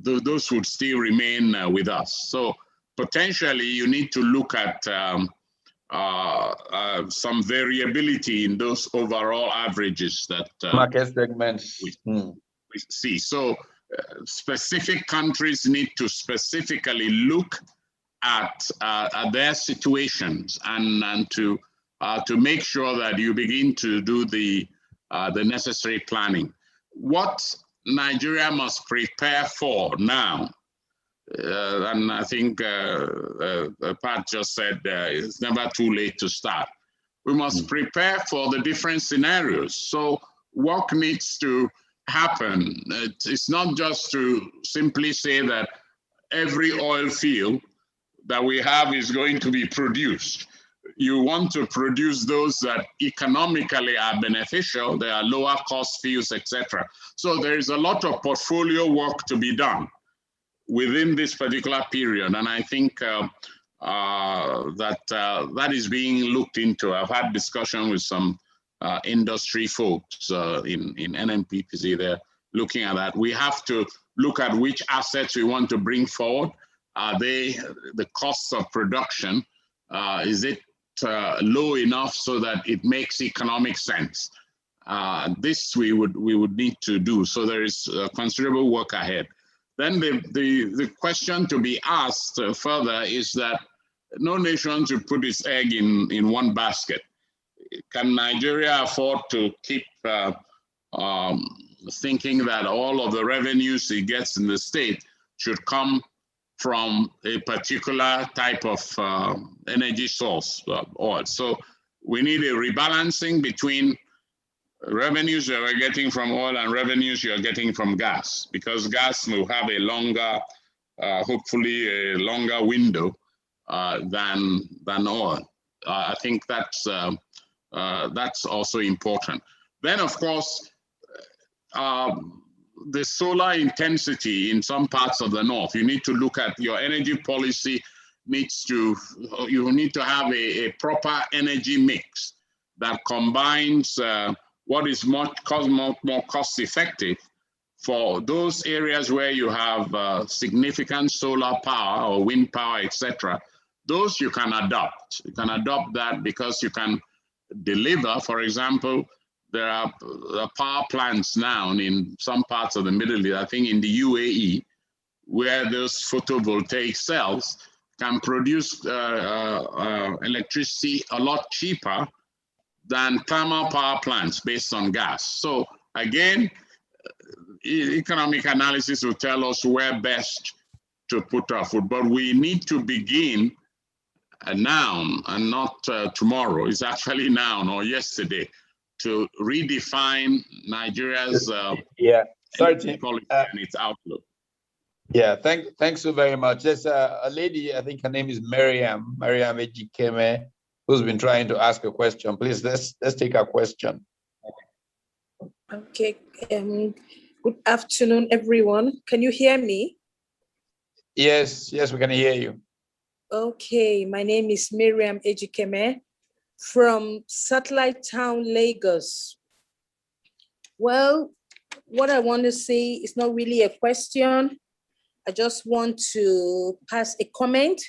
those would still remain with us. So potentially you need to look at some variability in those overall averages that market segments we see. So specific countries need to specifically look at their situations and to make sure that you begin to do the necessary planning. What Nigeria must prepare for now, and I think Pat just said it's never too late to start. We must prepare for the different scenarios. So work needs to happen. It's not just to simply say that every oil field that we have is going to be produced. You want to produce those that economically are beneficial, they are lower cost fields, etc. So there is a lot of portfolio work to be done within this particular period. And I think that is being looked into. I've had discussion with some industry folks in NNPPC. They're looking at that. We have to look at which assets we want to bring forward. Are they the costs of production? Is it low enough so that it makes economic sense? This we would need to do. So there is considerable work ahead. Then the question to be asked further is that no nation should put its egg in one basket. Can Nigeria afford to keep thinking that all of the revenues it gets in the state should come from a particular type of energy source, oil? So we need a rebalancing between revenues you are getting from oil and revenues you are getting from gas, because gas will have a longer, hopefully a longer window than oil. I think that's also important. Then, of course, the solar intensity in some parts of the north. You need to look at your energy policy. You need to have a proper energy mix that combines what is more cost effective for those areas where you have significant solar power or wind power, etc. Those you can adopt. You can adopt that because you can deliver. For example, there are power plants now in some parts of the Middle East, I think in the UAE, where those photovoltaic cells can produce electricity a lot cheaper than thermal power plants based on gas. So again, economic analysis will tell us where best to put our foot, but we need to begin now and not tomorrow. It's actually now or yesterday to redefine Nigeria's policy and its outlook. Yeah, thanks so very much. There's a lady, I think her name is Miriam Ejikeme, who's been trying to ask a question. Please, let's take a question. Okay. Good afternoon, everyone. Can you hear me? Yes, we can hear you. Okay, my name is Miriam Ejikeme from Satellite Town, Lagos. Well, what I want to say is not really a question. I just want to pass a comment.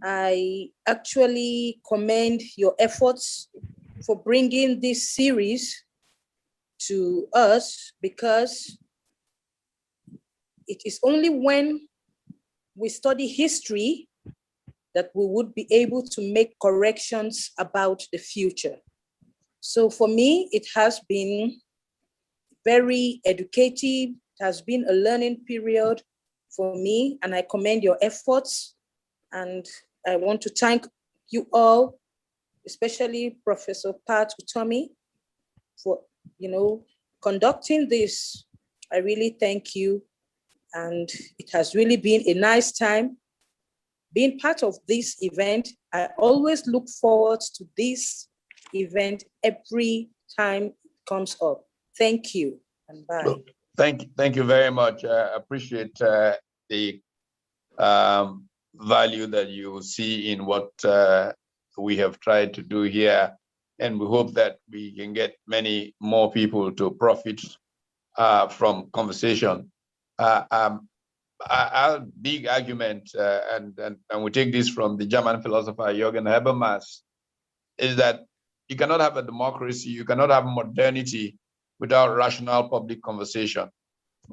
I actually commend your efforts for bringing this series to us, because it is only when we study history that we would be able to make corrections about the future. So for me, it has been very educative. It has been a learning period for me, and I commend your efforts. And I want to thank you all, especially Professor Pat Utomi, for conducting this. I really thank you. And it has really been a nice time being part of this event. I always look forward to this event every time it comes up. Thank you and bye. Well, thank you very much. I appreciate the value that you see in what we have tried to do here. And we hope that we can get many more people to profit from conversation. Our big argument, and we take this from the German philosopher Jürgen Habermas, is that you cannot have a democracy, you cannot have modernity without rational public conversation.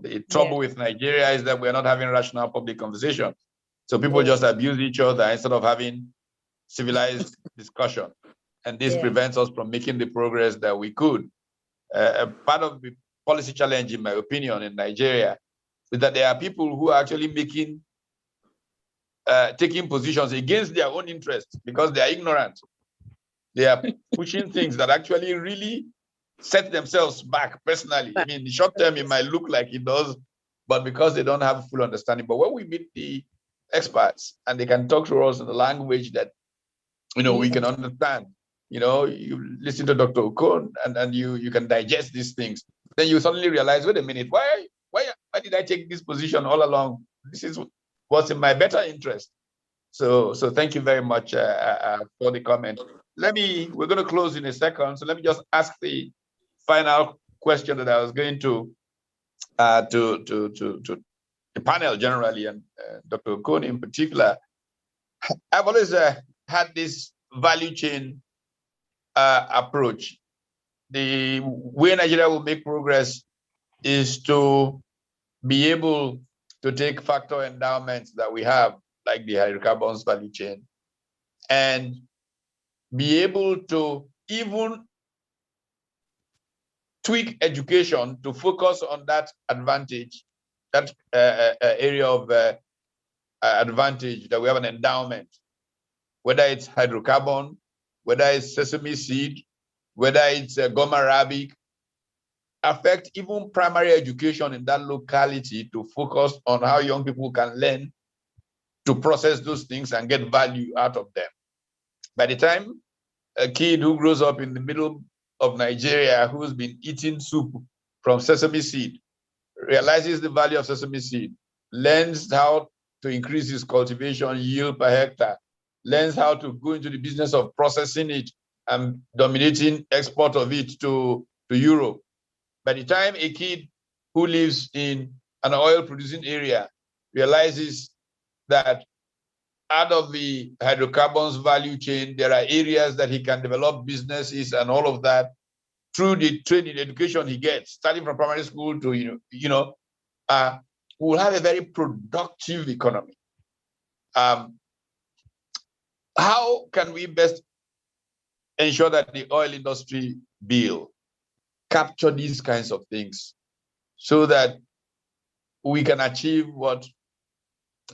The trouble with Nigeria is that we're not having rational public conversation. So people just abuse each other instead of having civilized discussion. And this prevents us from making the progress that we could. Part of the policy challenge, in my opinion, in Nigeria, is that there are people who are actually taking positions against their own interests because they are ignorant. They are pushing things that actually really set themselves back personally. I mean, in the short term, it might look like it does, but because they don't have a full understanding. But when we meet the experts and they can talk to us in the language that we can understand, you listen to Dr. Okon and you can digest these things, then you suddenly realize, wait a minute, why did I take this position all along? This is what's in my better interest. So thank you very much for the comment. We're going to close in a second. So let me just ask the final question that I was going to the panel generally, and Dr. Okoni in particular. I've always had this value chain approach. The way Nigeria will make progress is to be able to take factor endowments that we have, like the hydrocarbons value chain, and be able to even tweak education to focus on that advantage, that area of advantage that we have an endowment, whether it's hydrocarbon, whether it's sesame seed, whether it's goma arabic, affect even primary education in that locality to focus on how young people can learn to process those things and get value out of them. By the time a kid who grows up in the middle of Nigeria, who's been eating soup from sesame seed, realizes the value of sesame seed, learns how to increase his cultivation yield per hectare, learns how to go into the business of processing it and dominating export of it to Europe. By the time a kid who lives in an oil-producing area realizes that out of the hydrocarbons value chain, there are areas that he can develop businesses and all of that through the training education he gets, starting from primary school to, we'll have a very productive economy. How can we best ensure that the oil industry bill capture these kinds of things so that we can achieve what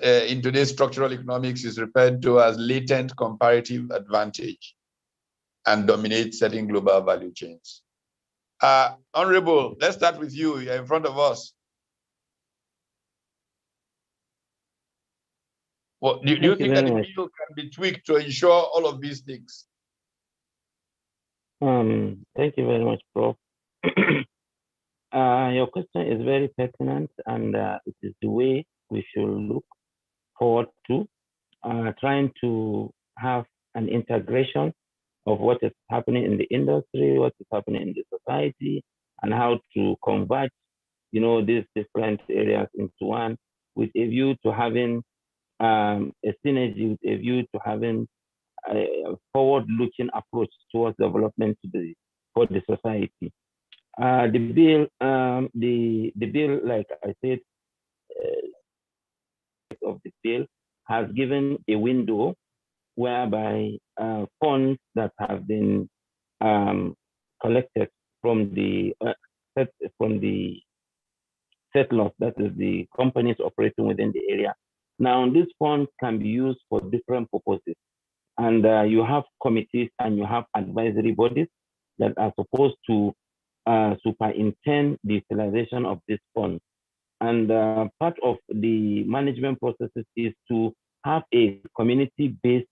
in today's structural economics is referred to as latent comparative advantage and dominate certain global value chains? Honorable, let's start with you. You're in front of us. Well, do you think that the bill can be tweaked to ensure all of these things? Thank you very much, Prof. Your question is very pertinent, and it is the way we should look forward to trying to have an integration of what is happening in the industry, what is happening in the society, and how to convert, these different areas into one, with a view to having a synergy, with a view to having a forward-looking approach towards development for the society. The bill, like I said, of the bill has given a window whereby funds that have been collected from the settlers, that is the companies operating within the area. Now, these funds can be used for different purposes. And you have committees and you have advisory bodies that are supposed to superintend the utilization of these funds. And part of the management processes is to have a community-based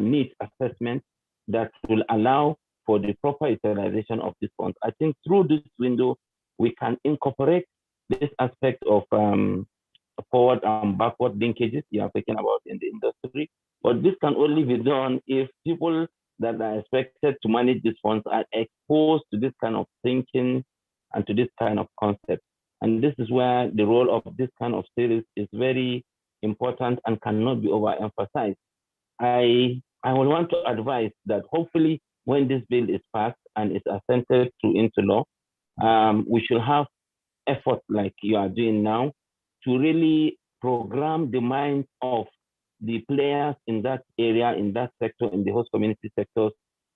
needs assessment that will allow for the proper utilization of these funds. I think through this window, we can incorporate this aspect of forward and backward linkages you are thinking about in the industry. But this can only be done if people that are expected to manage these funds are exposed to this kind of thinking and to this kind of concept. And this is where the role of this kind of series is very important and cannot be overemphasized. I would want to advise that hopefully when this bill is passed and is assented to into law, we should have effort like you are doing now to really program the minds of the players in that area, in that sector, in the host community sectors,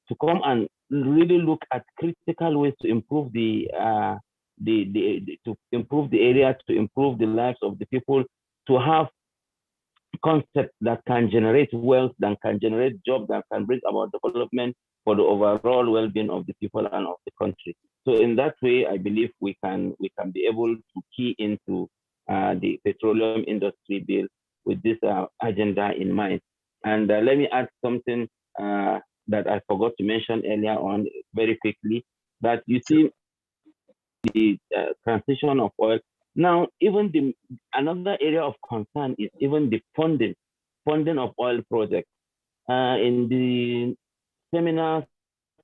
to come and really look at critical ways to improve the area, to improve the lives of the people, to have concepts that can generate wealth, that can generate jobs, that can bring about development for the overall well-being of the people and of the country. So in that way, I believe we can be able to key into the petroleum industry bill with this agenda in mind. And let me add something that I forgot to mention earlier on very quickly, that you see the transition of oil. Now, even another area of concern is even the funding funding of oil projects. In the seminars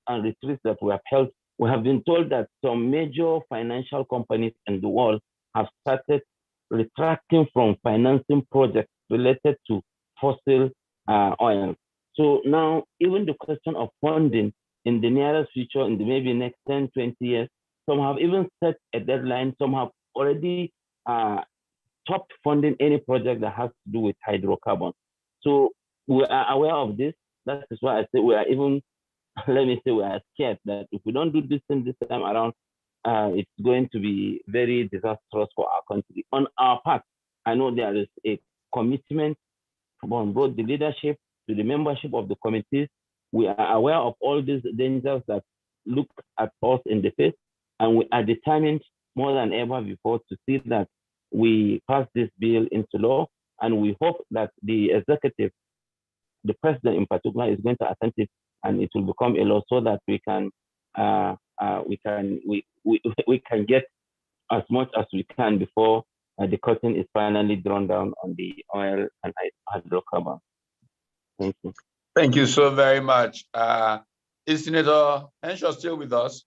and retreats that we have held, we have been told that some major financial companies in the world have started retracting from financing projects related to fossil oil. So now, even the question of funding in the nearest future, in the maybe next 10, 20 years, some have even set a deadline. Some have already stopped funding any project that has to do with hydrocarbons. So we are aware of this. That is why I say we are even, let me say, we are scared that if we don't do this thing this time around, it's going to be very disastrous for our country. On our part, I know there is a commitment from both the leadership to the membership of the committees. We are aware of all these dangers that look at us in the face, and we are determined more than ever before to see that we pass this bill into law, and we hope that the executive, the president in particular, is going to attend it, and it will become a law so that we can get as much as we can before the curtain is finally drawn down on the oil and hydrocarbon. Thank you. Thank you so very much. Is Senator Henshaw still with us?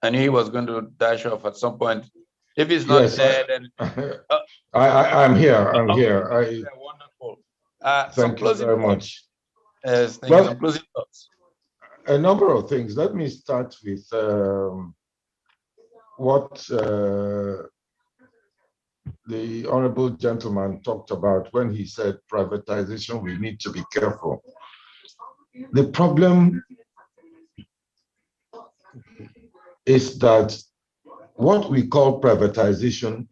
And he was going to dash off at some point. If he's not there, then I'm here. I'm here. Wonderful. Thank you very much. Yes, thank you. Some closing thoughts. A number of things. Let me start with what the honorable gentleman talked about when he said privatization, we need to be careful. The problem is that what we call privatization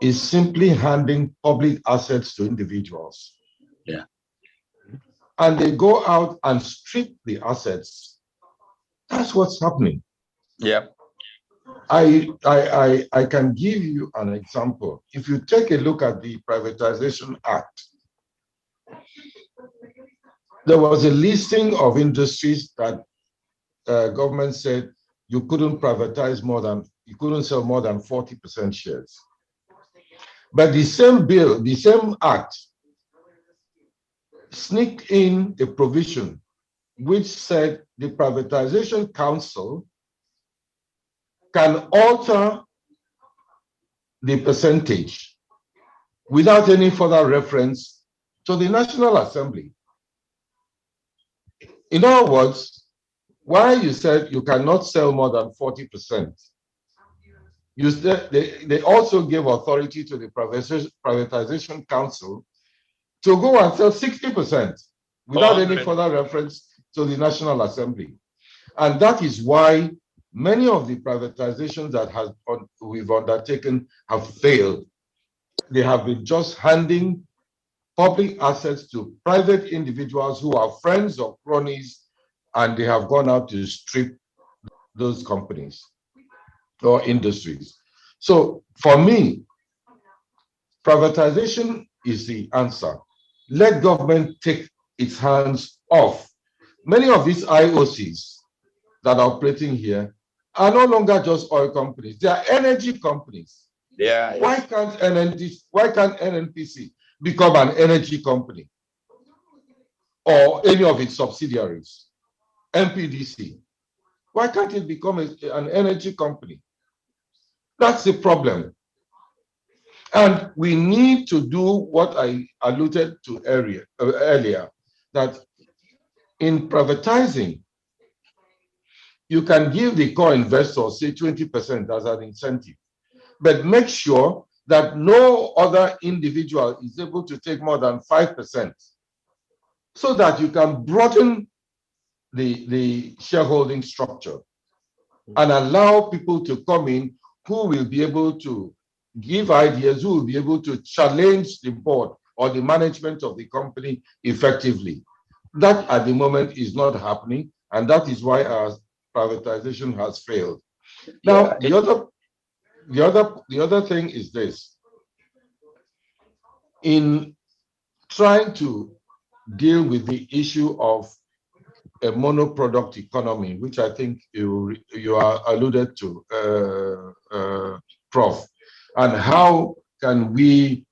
is simply handing public assets to individuals. Yeah. And they go out and strip the assets. That's what's happening. Yeah. I can give you an example. If you take a look at the Privatization Act, there was a listing of industries that government said you couldn't privatize more than, you couldn't sell more than 40% shares. But the same bill, the same act, sneaked in a provision which said the Privatization Council can alter the percentage without any further reference to the National Assembly. In other words, why you said you cannot sell more than 40%, you said they also gave authority to the Privatization Council to go and sell 60% without any further reference to the National Assembly. And that is why many of the privatizations that we've undertaken have failed. They have been just handing public assets to private individuals who are friends or cronies, and they have gone out to strip those companies or industries. So for me, privatization is the answer. Let government take its hands off. Many of these IOCs that are operating here are no longer just oil companies, they are energy companies. Yeah. Why can't NNPC become an energy company? Or any of its subsidiaries? MPDC. Why can't it become an energy company? That's the problem. And we need to do what I alluded to earlier, that in privatizing, you can give the core investor, say 20% as an incentive, but make sure that no other individual is able to take more than 5%, so that you can broaden the shareholding structure and allow people to come in who will be able to give ideas, who will be able to challenge the board or the management of the company effectively. That at the moment is not happening, and that is why our privatization has failed. Now, the other thing is this. In trying to deal with the issue of a monoproduct economy, which I think you are alluded to, Prof, and how can we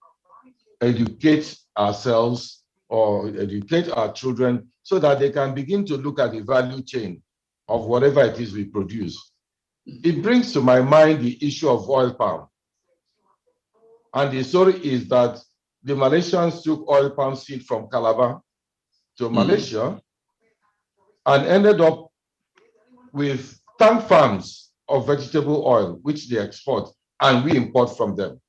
educate ourselves or educate our children so that they can begin to look at the value chain of whatever it is we produce. It brings to my mind the issue of oil palm. And the story is that the Malaysians took oil palm seed from Calabar to Malaysia and ended up with tank farms of vegetable oil, which they export and we import from them.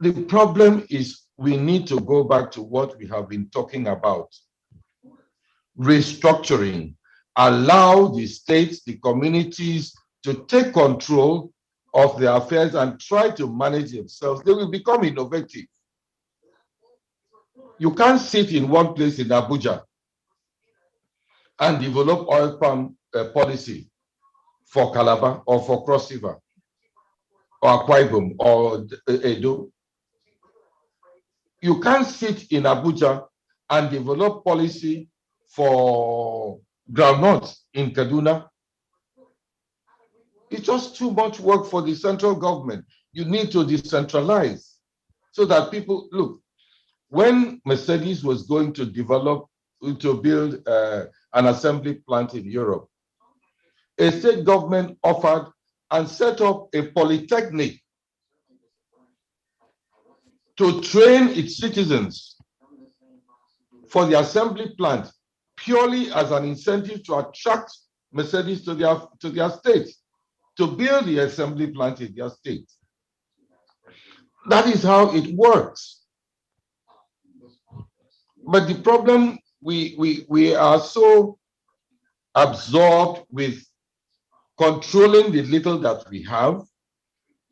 The problem is we need to go back to what we have been talking about. Restructuring, allow the states, the communities to take control of their affairs and try to manage themselves. They will become innovative. You can't sit in one place in Abuja and develop oil palm policy for Calabar or for Cross River or Akwa Ibom or Edo. You can't sit in Abuja and develop policy for groundnuts in Kaduna. It's just too much work for the central government. You need to decentralize so that people, look, when Mercedes was going to build an assembly plant in Europe, a state government offered and set up a polytechnic to train its citizens for the assembly plant purely as an incentive to attract Mercedes to their state, to build the assembly plant in their state. That is how it works. But the problem, we are so absorbed with controlling the little that we have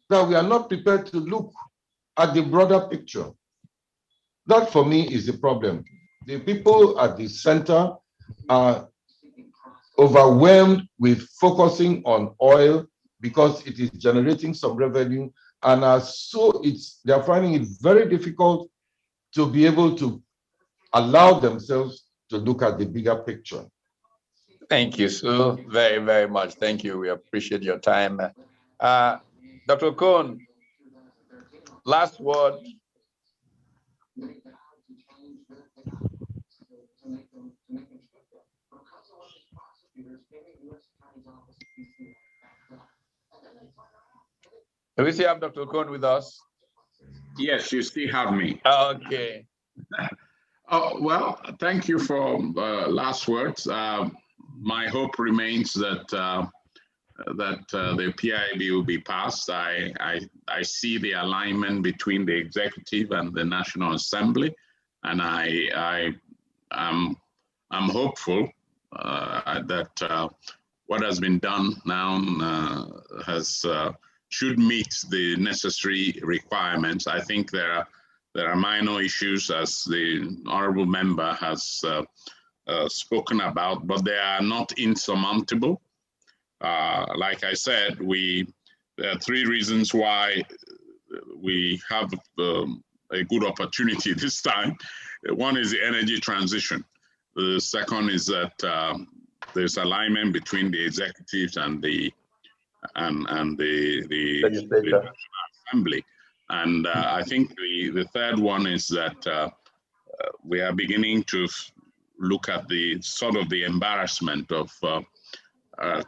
that we are not prepared to look at the broader picture. That for me is the problem. The people at the center are overwhelmed with focusing on oil because it is generating some revenue, and they're finding it very difficult to be able to allow themselves to look at the bigger picture. Thank you so very, very much. Thank you. We appreciate your time. Dr. Kohn, last word. Do we still have Dr. Kohn with us? Yes, you still have me. Okay. Well, thank you for last words. My hope remains that the PIB will be passed. I see the alignment between the executive and the National Assembly, and I'm hopeful that what has been done now should meet the necessary requirements. I think there are minor issues, as the honorable member has spoken about, but they are not insurmountable. Like I said, there are three reasons why we have a good opportunity this time. One is the energy transition. The second is that there's alignment between the executives and the National Assembly. And I think the third one is that we are beginning to look at the sort of the embarrassment of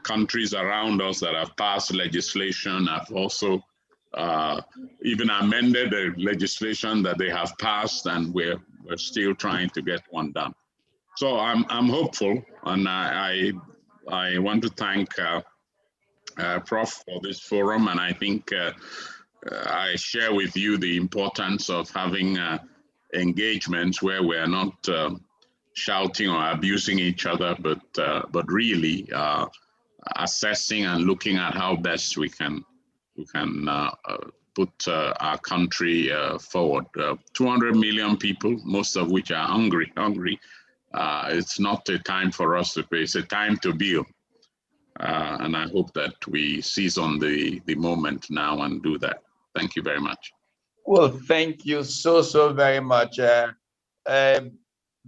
countries around us that have passed legislation, have also even amended the legislation that they have passed, and we're still trying to get one done. So I'm hopeful, and I want to thank Prof for this forum, and I think I share with you the importance of having engagements where we are not shouting or abusing each other, but really assessing and looking at how best we can put our country forward. 200 million people, most of which are hungry. It's not a time for us to pay, it's a time to build. And I hope that we seize on the moment now and do that. Thank you very much. Well, thank you so very much.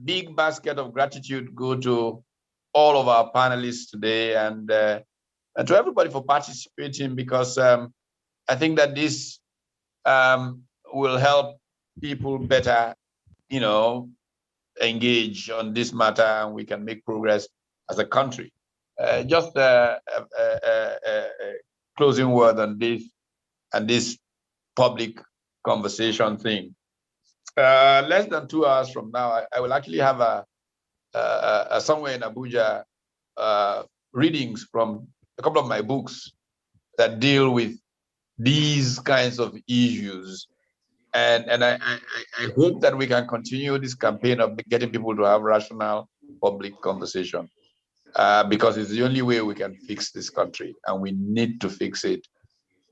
Big basket of gratitude go to all of our panelists today, and to everybody for participating, because I think that this will help people better, engage on this matter, and we can make progress as a country. Just a closing word on this and this public conversation thing. Less than 2 hours from now, I will actually have a somewhere in Abuja readings from a couple of my books that deal with these kinds of issues. And I hope that we can continue this campaign of getting people to have rational public conversation, because it's the only way we can fix this country, and we need to fix it.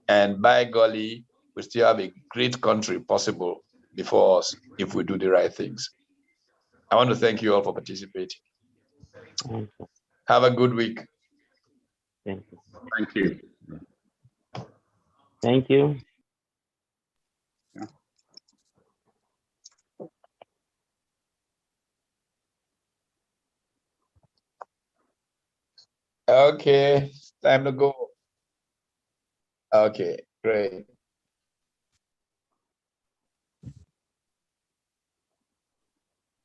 And by golly, we still have a great country possible before us if we do the right things. I want to thank you all for participating. Have a good week. Thank you. Thank you. Thank you. Okay, time to go. Okay, great.